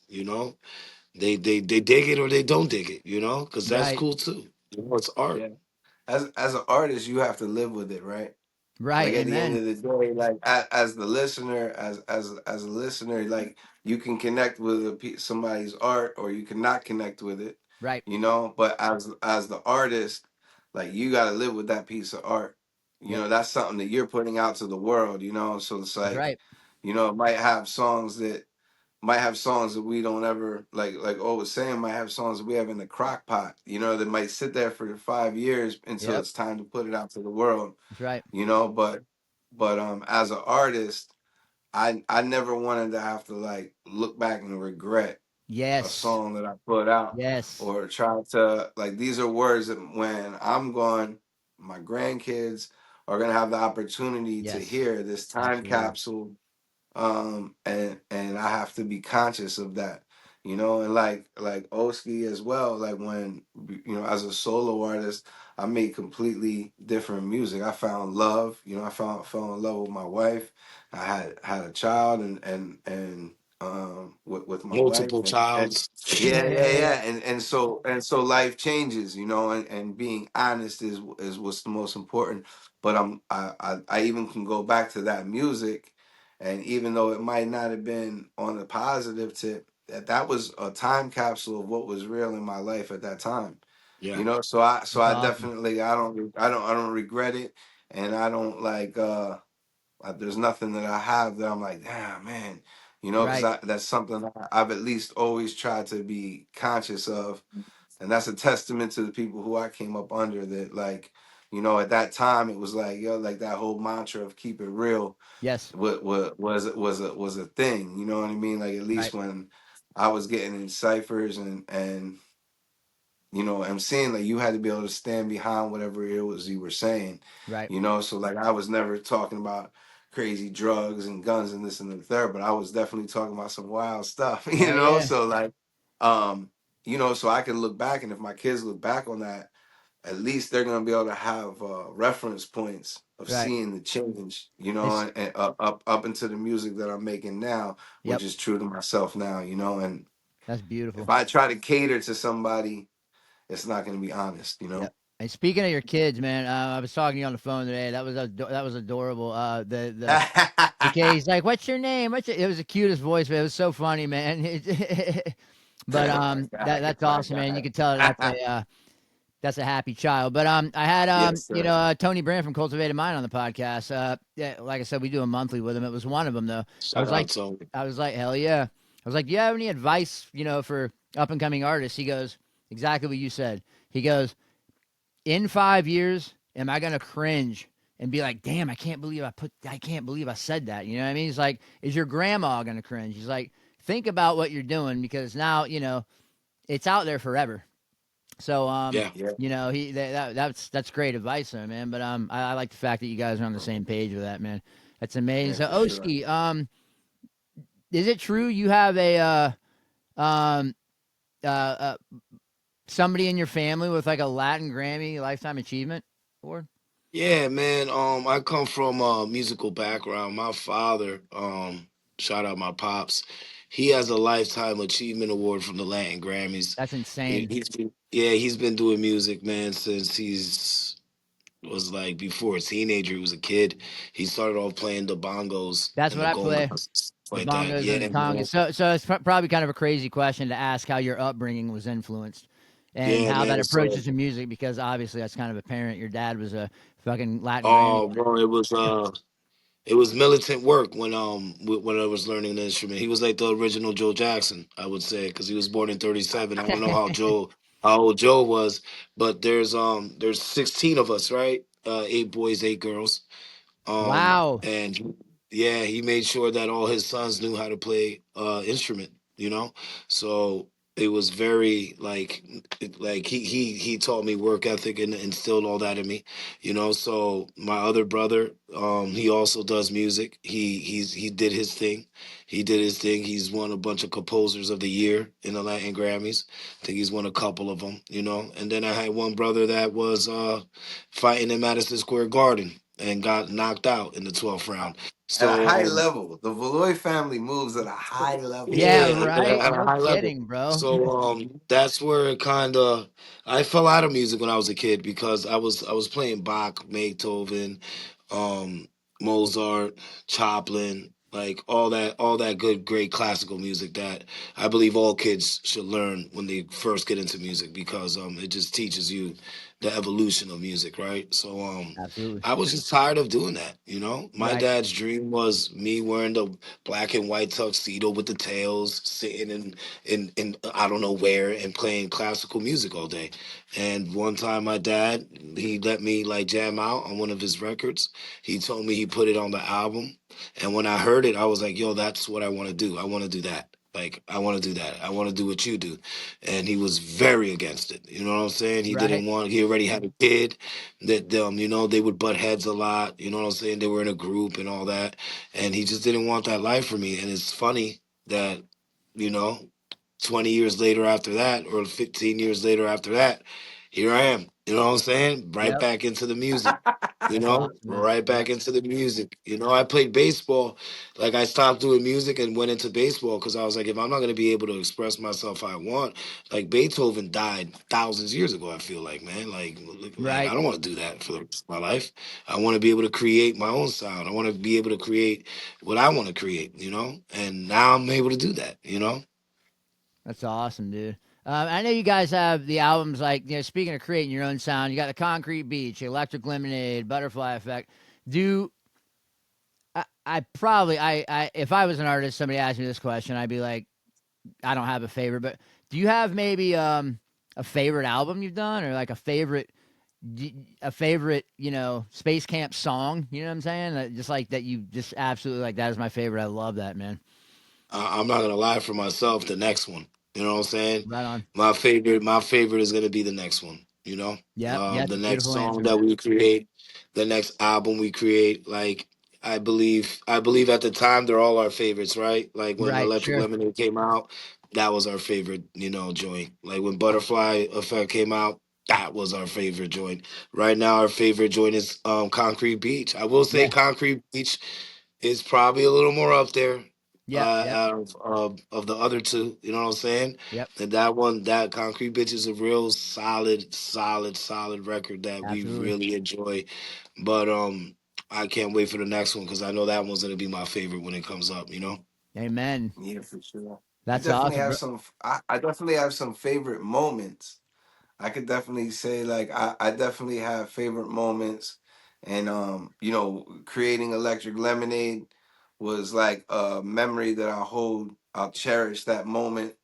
they dig it or they don't dig it, because that's Right. cool too. It's art. Yeah. As an artist, you have to live with it, right? Right. Like at the end Amen. of the day, like as the listener, as a listener, like you can connect with somebody's art, or you cannot connect with it, Right. But as the artist, like you got to live with that piece of art. Yep. That's something that you're putting out to the world. So it's That's like, right. it might have songs that we don't ever like O was saying, might have songs that we have in the crock pot, that might sit there for 5 years until Yep. it's time to put it out to the world, That's right. but as an artist, I never wanted to have to like look back and regret a Yes. song that I put out, Yes. or try to, like, these are words that when I'm gone, my grandkids are gonna have the opportunity to Yes. hear this time Absolutely. capsule, and I have to be conscious of that, and like Oski as well. Like when, as a solo artist, I made completely different music. I found love, I fell in love with my wife. I had a child, and with my wife, Multiple and childs. yeah, yeah, yeah, and so life changes, and being honest is what's the most important. But I even can go back to that music, and even though it might not have been on a positive tip, that was a time capsule of what was real in my life at that time. Yeah. So I Awesome. definitely, I don't regret it, and I don't there's nothing that I have that I'm like, damn, man, because Right. that's something I've at least always tried to be conscious of, and that's a testament to the people who I came up under. That, like, at that time it was like, yo, like that whole mantra of keep it real Yes. was a thing. You know what I mean? Like, at least Right. when I was getting in ciphers, and I'm saying, like, you had to be able to stand behind whatever it was you were saying. Right. So like I was never talking about crazy drugs and guns and this and the third, but I was definitely talking about some wild stuff. Hell yeah. So like, um so I can look back, and if my kids look back on that, at least they're going to be able to have reference points of Right. seeing the change, It's and up into the music that I'm making now, which yep. is true to myself now, and That's if beautiful. I try to cater to somebody, it's not going to be honest. Yep. And speaking of your kids, man, I was talking to you on the phone today. That was adorable. The kid, he's like, "What's your name?" It was the cutest voice, man. It was so funny, man. But My guy, that's my awesome, man. You guy. can tell that's a happy child. But I had Yes, sir. Tony Brand from Cultivated Mind on the podcast. Yeah, like I said, we do a monthly with him. It was one of them though. I Shout was like, out to hell yeah. I was like, do you have any advice, for up and coming artists? He goes, exactly what you said. He goes, in 5 years, am I gonna cringe and be like, damn, I can't believe I said that. You know what I mean? He's like, is your grandma gonna cringe? He's like, think about what you're doing because now, it's out there forever. So, yeah. Yeah, that's great advice there, man. But I like the fact that you guys are on the same page with that, man. That's amazing. yeah, So, for sure. Oski, is it true you have a um uh, uh somebody in your family with like a Latin Grammy Lifetime Achievement Award? Yeah, man. I come from a musical background. My father, shout out my pops, he has a lifetime achievement award from the Latin Grammys. That's insane. He's been doing music, man, since he's was like before a teenager. He was a kid. He started off playing the bongos That's and what the I play. congas, stuff The like that. bongos and the Yeah, man. congas. So it's probably kind of a crazy question to ask how your upbringing was influenced and Yeah, how that man. So, approaches to music because obviously that's kind of apparent. Your dad was a fucking Latin Grammy oh, bro, it was militant work when I was learning the instrument. He was like the original Joe Jackson, I would say, because he was born in '37. I don't know winner. how old Joe was. But there's 16 of us, right? 8 boys, 8 girls. Wow. And yeah, he made sure that all his sons knew how to play instrument, you know. So it was very like he taught me work ethic and instilled all that in me, you know. So my other brother, he also does music. He did his thing. He did his thing. He's won a bunch of composers of the year in the Latin Grammys. I think he's won a couple of them, you know. And then I had one brother that was fighting in Madison Square Garden and got knocked out in the 12th round. At a So high level. The Valois family moves at a high level. Yeah, yeah, right. at a No high level. kidding, bro. So that's where it kind of I fell out of music when I was a kid because I was playing Bach, Beethoven, um, Mozart, Joplin, like all that good great classical music that I believe all kids should learn when they first get into music because it just teaches you the evolution of music, right? So Absolutely. I was just tired of doing that, you know. My Right. dad's dream was me wearing the black and white tuxedo with the tails, sitting in I don't know where and playing classical music all day. And one time, my dad he let me like jam out on one of his records. He told me he put it on the album, and when I heard it, I was like, "Yo, that's what I want to do. I want to do that." Like I want to do that. I want to do what you do, and he was very against it. You know what I'm saying? He Right. didn't want. He already had a kid that you know they would butt heads a lot. You know what I'm saying? They were in a group and all that, and he just didn't want that life for me. And it's funny that you know 20 years later after that, or 15 years later after that, here I am. You know what I'm saying? Right Yep. back into the music. You That's know, awesome, man. right Yep. back into the music. You know, I played baseball. Like I stopped doing music and went into baseball because I was like, if I'm not going to be able to express myself how I want, like Beethoven died thousands of years ago. I feel like, man, like I Right. don't want to do that for the rest of my life. I want to be able to create my own sound. I want to be able to create what I want to create. You know, and now I'm able to do that. You know. That's awesome, dude. I know you guys have the albums like, speaking of creating your own sound, you got the Concrete Beach, Electric Lemonade, Butterfly Effect. Do I probably if I was an artist, somebody asked me this question, I'd be like, I don't have a favorite, but do you have maybe a favorite album you've done, or like a favorite, Space Camp song? You know what I'm saying? Just like that, you just absolutely like that is my favorite. I love that, man. I'm not gonna lie for myself. The next one, you know what I'm saying? Right on. My favorite is gonna be the next one. Yep. Yeah, it's The a next beautiful song answer, that man. we create, the next album we create. Like I believe at the time they're all our favorites, right? Like when Right. Electric Sure. Lemonade came out, that was our favorite, joint. Like when Butterfly Effect came out. That was our favorite joint. Right now, our favorite joint is Concrete Beach. I will say Yeah. Concrete Beach is probably a little more up there Yep. Yep. out of the other two. You know what I'm saying? Yep. And that one, that Concrete Bitch is a real solid, solid, solid record that we Absolutely. really enjoy. But I can't wait for the next one because I know that one's gonna be my favorite when it comes up. You know? Amen. Yeah, for sure. I That's definitely awesome, have bro. some. I definitely have some favorite moments. I could definitely say like I definitely have favorite moments, and creating Electric Lemonade was like a memory that I hold. I'll cherish that moment,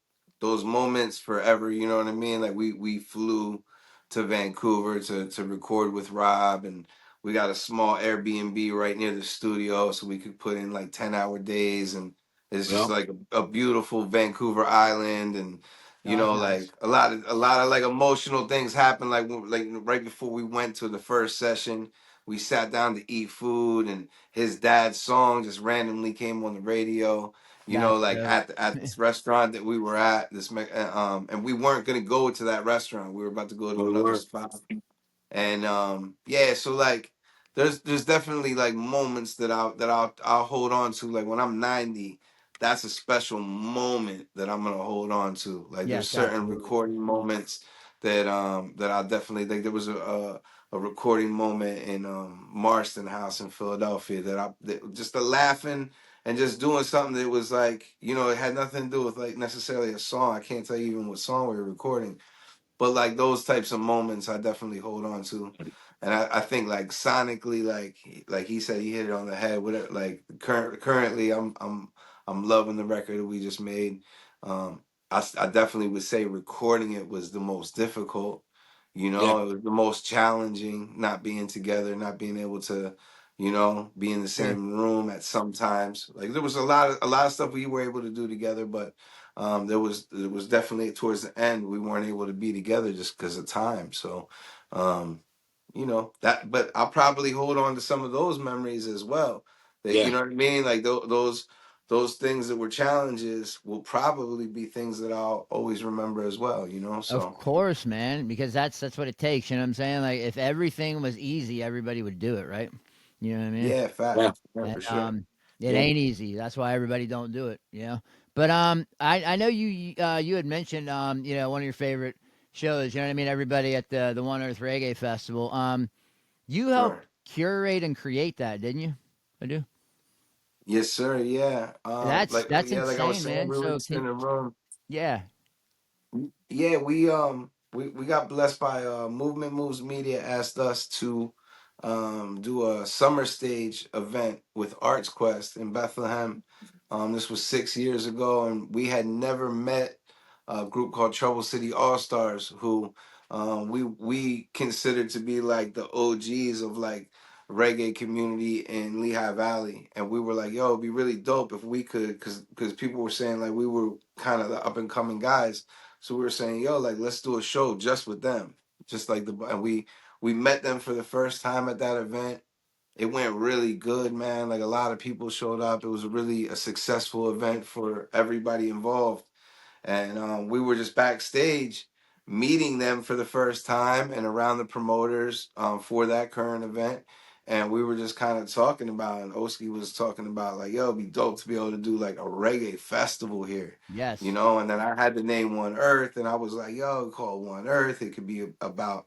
those moments forever. You know what I mean? Like we flew to Vancouver to record with Rob, and we got a small Airbnb right near the studio, so we could put in like 10-hour days, and it's just Yeah. like a beautiful Vancouver island, and Oh, it's like nice. a lot of like emotional things happened. Like like right before we went to the first session, we sat down to eat food, and his dad's song just randomly came on the radio. That's Like dope. at this restaurant that we were at, and we weren't gonna go to that restaurant. We were about to go to We another were. spot. And yeah, so like there's definitely like moments that I'll hold on to. Like when I'm 90, that's a special moment that I'm gonna hold on to. Like there's Yes, certain absolutely. recording moments that I'll definitely like. There was a recording moment in Marston House in Philadelphia that just the laughing and just doing something that was like, it had nothing to do with like necessarily a song. I can't tell you even what song we were recording, but like those types of moments I definitely hold on to. And I think like sonically, like he said, he hit it on the head. Whatever, like currently I'm loving the record that we just made. I definitely would say recording it was the most difficult. You Yeah, know, it was the most challenging, not being together, not being able to, be in the Sure. same room at some times. Like there was a lot of stuff we were able to do together, but there was definitely towards the end we weren't able to be together just because of time. So, um, that, but I'll probably hold on to some of those memories as well. That, you yeah, know what I mean? Like those things that were challenges will probably be things that I'll always remember as well, Of so course, man, because that's what it takes. You know what I'm saying? Like if everything was easy, everybody would do it, right? You know what I mean? yeah, yeah, facts, yeah, And for sure. it yeah. ain't easy. That's why everybody don't do it. You know. But I know you had mentioned one of your favorite shows. You know what I mean? Everybody at the One Earth Reggae Festival. You helped Sure. curate and create that, didn't you? I do. Yes, sir. Yeah. That's Like, that's yeah, like I was insane, saying, man. we were So just in can a room. yeah, Yeah, we got blessed by Movement Moves Media asked us to do a summer stage event with Arts Quest in Bethlehem. This was 6 years ago, and we had never met a group called Trouble City All Stars, who we considered to be like the OGs of like reggae community in Lehigh Valley. And we were like, yo, it'd be really dope if we could, because people were saying like we were kind of the up and coming guys, so we were saying, yo, like let's do a show just with them, just like and we met them for the first time at that event. It went really good, man. Like a lot of people showed up. It was really a successful event for everybody involved, and we were just backstage meeting them for the first time and around the promoters for that current event. And we were just kind of talking about, and Oski was talking about, like, yo, it'd be dope to be able to do like a reggae festival here, yes, And then I had the name One Earth, and I was like, yo, call it One Earth. It could be about,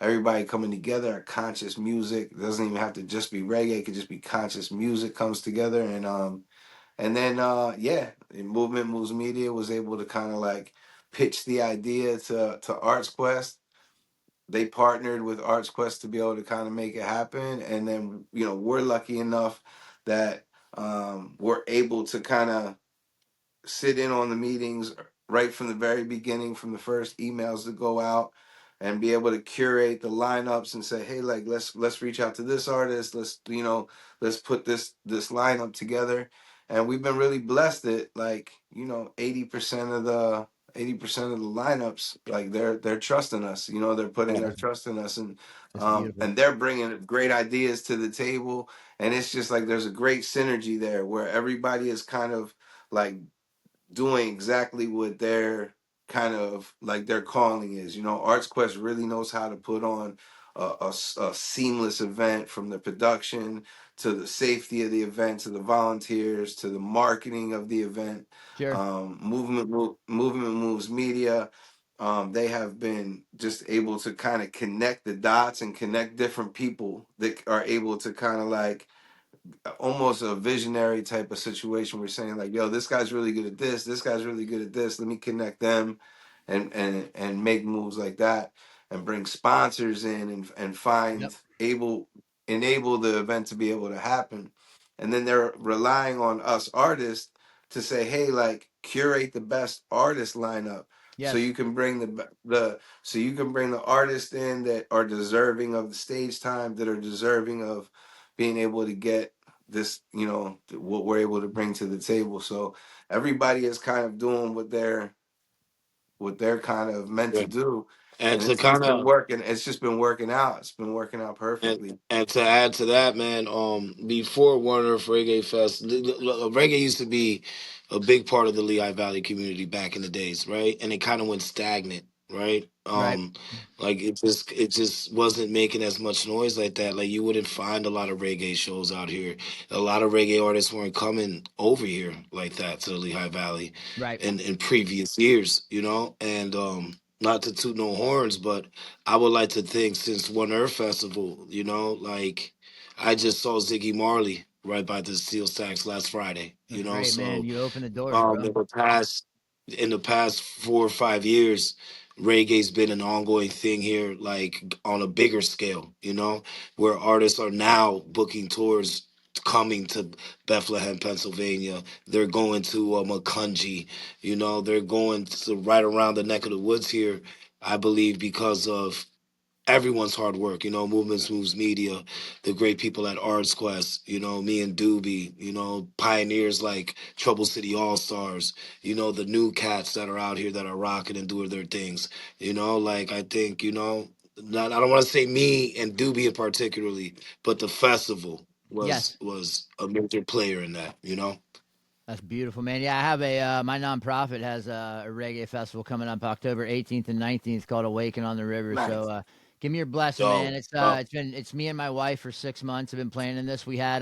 everybody coming together, conscious music. It doesn't even have to just be reggae, it could just be conscious music comes together. And then yeah, Movement Moves Media was able to kind of like pitch the idea to Arts Quest. They partnered with Arts Quest to be able to kind of make it happen. And then, we're lucky enough that we're able to kind of sit in on the meetings right from the very beginning, from the first emails that go out, and be able to curate the lineups and say, hey, like let's reach out to this artist, let's put this lineup together. And we've been really blessed that, like, 80% of the 80% of the lineups, like they're trusting us, they're putting their trust in us. And that's beautiful. and they're bringing great ideas to the table. And it's just like there's a great synergy there where everybody is kind of like doing exactly what their kind of like their calling is. Arts Quest really knows how to put on a seamless event, from the production to the safety of the event to the volunteers to the marketing of the event. Sure. Movement Moves Media. They have been just able to kind of connect the dots and connect different people that are able to kind of like almost a visionary type of situation. We're saying like, yo, this guy's really good at this guy's really good at this, let me connect them, and make moves like that, and bring sponsors in, and Yep. find able enable the event to be able to happen. And then they're relying on us artists to say, hey, like curate the best artist lineup, so Yes. you can bring the artists in that are deserving of the stage time, that are deserving of being able to get this, what we're able to bring to the table. So everybody is kind of doing what they're kind of meant to Yeah. do. And And to it's just kind been of working. It's just been working out. It's been working out and perfectly. and to add to that, man, before One Earth Reggae Fest, reggae used to be a big part of the Lehigh Valley community back in the days, right? And it kind of went stagnant, right? Right. Like it just wasn't making as much noise like that. Like you wouldn't find a lot of reggae shows out here. A lot of reggae artists weren't coming over here like that to the Lehigh Valley Right. in previous years, and not to toot no horns, but I would like to think since One Earth Festival, like I just saw Ziggy Marley right by the Steel Stacks last Friday, That's great, man. so You open the doors, bro. in the past 4 or 5 years, reggae's been an ongoing thing here, like on a bigger scale, where artists are now booking tours coming to Bethlehem, Pennsylvania. They're going to Macungie. You know, they're going to right around the neck of the woods here. I believe because of everyone's hard work, you know, Movements Moves Media, the great people at Arts Quest, you know, me and Doobie, you know, pioneers like Trouble City All Stars, you know, the new cats that are out here that are rocking and doing their things, you know, like I think, you know, not, I don't want to say me and Doobie in particularly, but the festival Yes. was a major player in that, you know. That's beautiful, man. Yeah, I have my nonprofit has a reggae festival coming up October 18th and 19th called Awaken on the River. So Nice. give me your blessing, man. Yo, yo, It's me and my wife for 6 months. I've been planning this. We had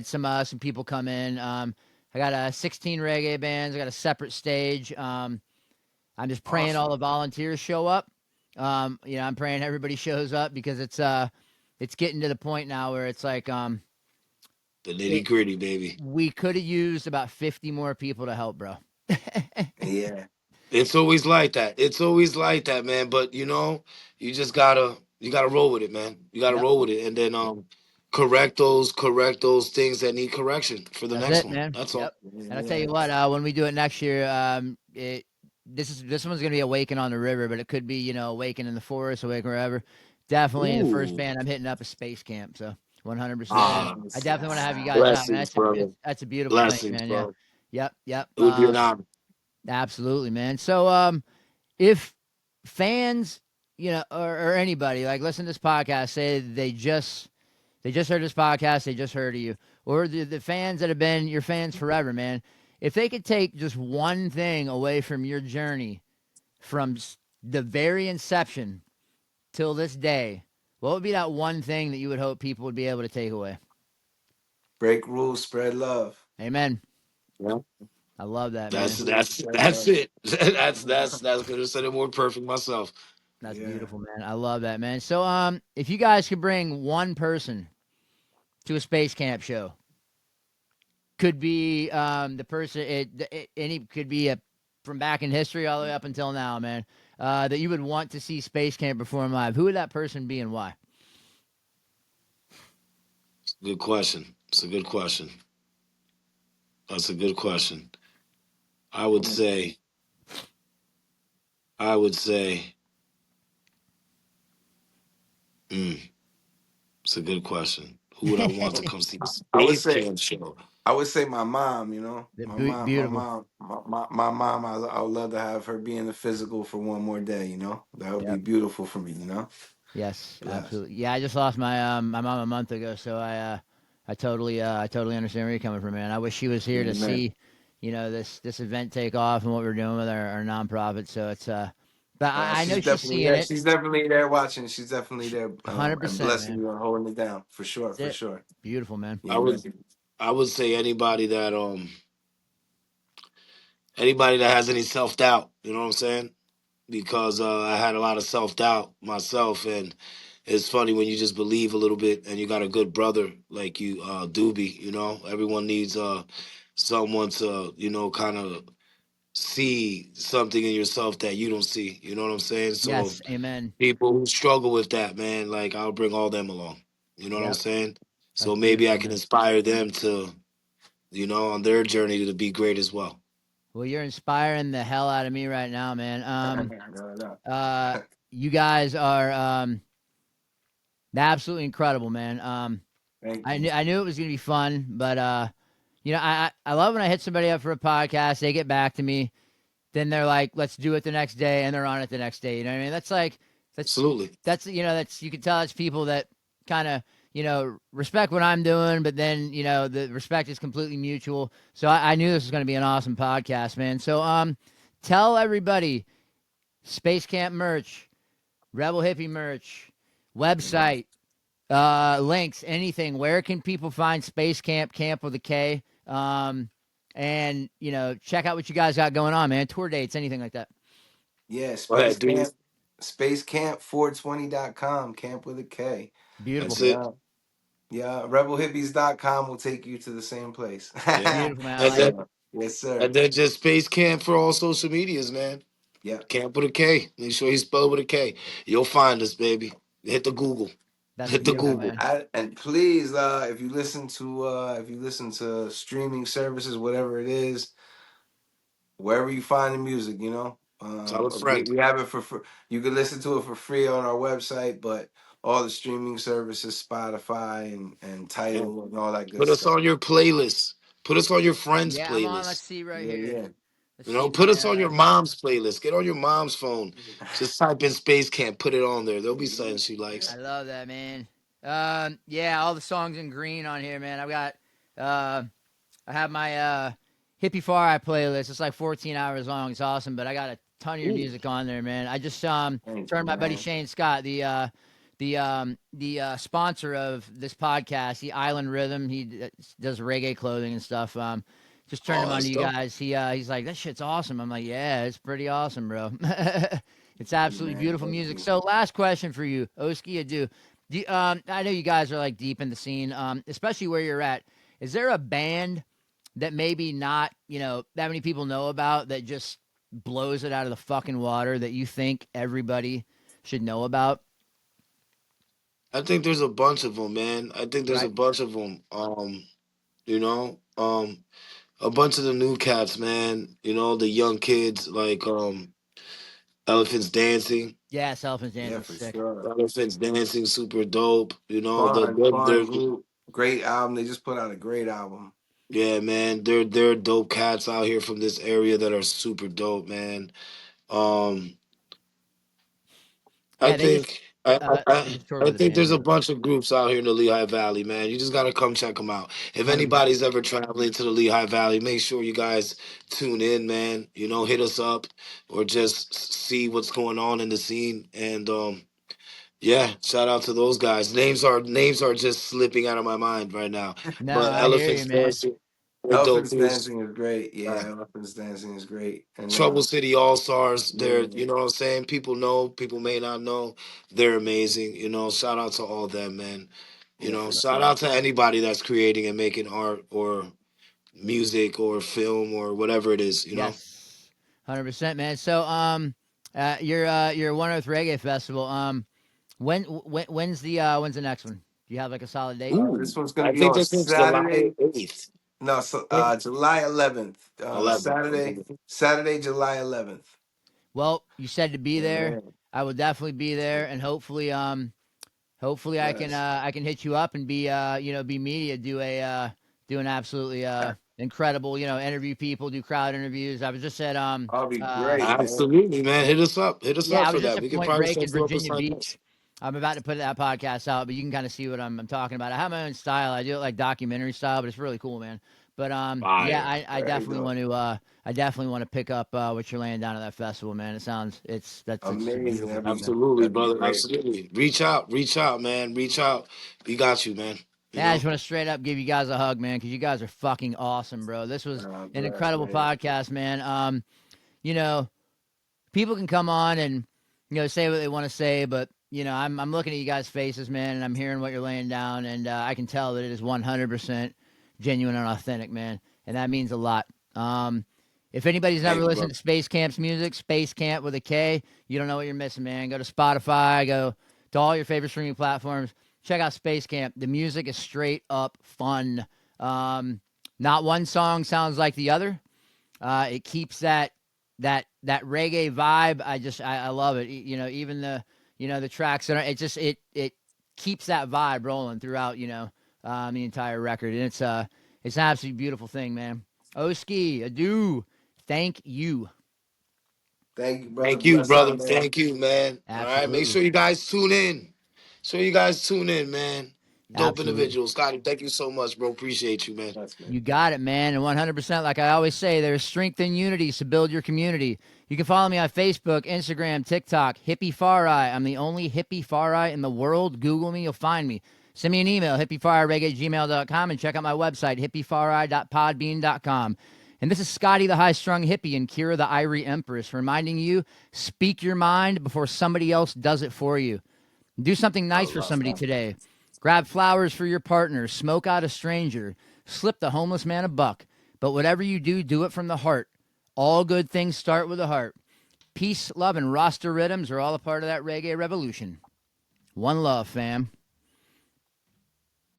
some people come in. I got 16 reggae bands. I got a separate stage. I'm just praying all Awesome. the volunteers show up. I'm praying everybody shows up because it's getting to the point now where it's like the nitty it gritty, baby. we could have used about 50 more people to help, bro. Yeah. It's always like that. It's always like that, man. But you know, you gotta roll with it, man. You gotta Yep, roll with it, and then correct those things that need correction for the that's next it, one. man. That's all. Yep. And I tell Yeah. you what, when we do it next year, this one's gonna be Awaken on the River, but it could be Awaken in the forest, Awaken wherever. Definitely the first Ooh, band I'm hitting up is Space Camp, so 100%. ah, I Yes. definitely want to have you guys out, man. blessings, That's a brother. that's a beautiful thing, Blessings, man. Yeah. bro. Yep. Yep. It would be an honor. Absolutely, man. So, if fans, or anybody like listen to this podcast, say they just heard this podcast, they just heard of you, or the fans that have been your fans forever, man. If they could take just one thing away from your journey from the very inception till this day, what would be that one thing that you would hope people would be able to take away? Break rules, spread love. Amen. Yeah. I love that, That's man. Break rules, that's spread that's love. it. That's could have said it more perfect myself. That's Yeah. beautiful, man. I love that, man. So, if you guys could bring one person to a space camp show, could be the person any could be from back in history all the way up until now, man. That you would want to see Space Camp perform live. Who would that person be and why? Good question. It's a good question. That's a good question. I would say. I would say. Mm, it's a good question. Who would I want to come see the I would Space say Camp show? I would say my mom, my mom, my Beautiful. mom, my mom. I would love to have her be in the physical for one more day. That would be Yep. beautiful for me. Yes, Bless. absolutely. Yeah, I just lost my mom a month ago, so I totally understand where you're coming from, man. I wish she was here to Amen. see, this event take off and what we're doing with our nonprofit. So but I know She's she's definitely seeing there. it, She's definitely there watching. She's definitely there, hundred and percent, blessing man. you and holding it down for sure, That's for it. sure. Beautiful, man. I would Amen. I would say anybody that has any self doubt, you know what I'm saying? Because I had a lot of self doubt myself, and it's funny when you just believe a little bit, and you got a good brother like you, Doobie. You know, everyone needs someone to kind of see something in yourself that you don't see. You know what I'm saying? So Yes, amen. people who struggle with that, man, like I'll bring all them along. You know what I'm Yep, saying? that's So maybe I beautiful, can man. inspire them to, on their journey to be great as well. Well, you're inspiring the hell out of me right now, man. No, no. Uh, you guys are absolutely incredible, man. Thank I you. knew it was gonna be fun, but I love when I hit somebody up for a podcast, they get back to me, then they're like, "Let's do it the next day," and they're on it the next day. You know what I mean? That's like that's Absolutely. that's you can tell it's people that kind of respect what I'm doing, but then the respect is completely mutual. So I knew this was going to be an awesome podcast, man. So tell everybody Space Camp merch, Rebel Hippie merch, website, links, anything. Where can people find Space Camp, Camp with a K? And check out what you guys got going on, man. Tour dates, anything like that. Yeah, Go ahead, dude. Space Camp 420.com, camp with a K. Beautiful, That's it. Yeah. Yeah. Rebelhippies.com will take you to the same place. Yeah. beautiful, man. I And like it. then Yeah. Yes, sir. and then just Space Camp for all social medias, man. Yep. Camp with a K. Make sure you spell it with a K. You'll find us, baby. Hit the Google. That's Hit the beautiful, Google. man. And please, if you listen to streaming services, whatever it is, wherever you find the music, Tell a we, friend. we have it for free. You can listen to it for free on our website, but all the streaming services, Spotify and And Tidal and all that good put us stuff. on your playlist. Put us on your friends' Yeah, I'm on. Let's playlist. see right Yeah, here. yeah. Let's see Put my. us on your mom's playlist. Get on your mom's phone. Just type in Space Camp. Put it on there. There'll be something she I likes. love that, man. Yeah, all the songs in green on here, man. I've got. I have my Hippie-Fari playlist. It's like 14 hours long. It's awesome, but I got a ton of your Ooh. music on there, man. I just Thank you, turned my buddy man. Shane Scott, the sponsor of this podcast, the Island Rhythm. He does reggae clothing and stuff. Just turned Oh, him on to that's you dope. guys. He's like, that shit's awesome. I'm like, yeah, it's pretty awesome, bro. It's absolutely Man, beautiful thank music. you. So, last question for you, Oskee, Adoo. I know you guys are like deep in the scene, especially where you're at. Is there a band that maybe not, that many people know about that just blows it out of the fucking water that you think everybody should know about? I think there's a bunch of them, man. I think there's a Right? bunch of them. You know, a bunch of the new cats, man. The young kids like Elephants Dancing. Yeah, Elephant Yeah, Dancing's for sick. sure. Elephants Dancing, super dope. Fun They're group. Great album. They just put out a great album. yeah, man. They're dope cats out here from this area that are super dope, man. Um, I Yeah, they just think I, I they I just toured I with a think band. there's a bunch of groups out here in the Lehigh Valley, man. You just gotta come check them out. If 100%. anybody's ever traveling to the Lehigh Valley, make sure you guys tune in, man. Hit us up or just see what's going on in the scene. And yeah, shout out to those guys. Names are just slipping out of my mind right now. No, But I hear you, Elephants man. Dancing, they're dope Elephants dudes. Dancing is great. Uh, Yeah, Elephants Dancing is great. And Trouble City All Stars, they're, yeah, you know what I'm saying? People know, people may not know. They're amazing. Shout out to all them, man. yeah, for Shout sure. out to anybody that's creating and making art or music or film or whatever it is. Yes, 100%, man. So, your One Earth Reggae Festival. When's the next one? Do you have like a solid date? Ooh, This one's gonna I be think on this is July Saturday. 8th. No, so, I think July 11th. 11th. Saturday, July 11th. Well, you said to be there. Yeah. I will definitely be there, and hopefully Yes. I can hit you up and be media, do an absolutely incredible, interview people, do crowd interviews. I was just at I'll be great, man. Absolutely, man. Hit us up. Hit us yeah, up I for was just that. at We can Point probably Break set in you up with Virginia something else. Beach. I'm about to put that podcast out, but you can kind of see what I'm talking about. I have my own style. I do it like documentary style, but it's really cool, man. But yeah, Fire. I Very definitely dope. want to pick up what you're laying down at that festival, man. It's a Amazing. beautiful thing, man. Absolutely, That'd be brother. great. Absolutely. Reach out, man. Reach out. We got you, man. You Yeah, I know? just want to straight up give you guys a hug, man, because you guys are fucking awesome, bro. This was an Bless, incredible man. podcast, man. You know, people can come on and say what they want to say, but I'm looking at you guys' faces, man, and I'm hearing what you're laying down, and I can tell that it is 100% genuine and authentic, man, and that means a lot. If anybody's never Thank you, listened brother. to Space Kamp's music, Space Kamp with a K, you don't know what you're missing, man. Go to Spotify, go to all your favorite streaming platforms. Check out Space Kamp. The music is straight up fun. Not one song sounds like the other. It keeps that reggae vibe. I love it. Even the tracks that are, it keeps that vibe rolling throughout. The entire record, and it's an absolutely beautiful thing, man. Oskee, Adoo, thank you. Thank you, brother. Thank you, Bless brother. up, man. Thank you, man. All right. Make Absolutely, sure you guys tune in. Man. Dope absolutely. individual. Scotty, thank you so much, bro. Appreciate you, man. Bless, man. You got it, man. And 100%, like I always say, there's strength in unity, so build your community. You can follow me on Facebook, Instagram, TikTok, Hippie-Fari. I'm the only Hippie-Fari in the world. Google me, you'll find me. Send me an email, hippiefarigreggae@gmail.com, and check out my website, hippiefari.podbean.com. And this is Scotty the high-strung hippie and Kira the Irie Empress, reminding you, speak your mind before somebody else does it for you. Do something I nice for love somebody that. today. Grab flowers for your partner. Smoke out a stranger. Slip the homeless man a buck. But whatever you do, do it from the heart. All good things start with the heart. Peace, love, and roster rhythms are all a part of that reggae revolution. One love, fam.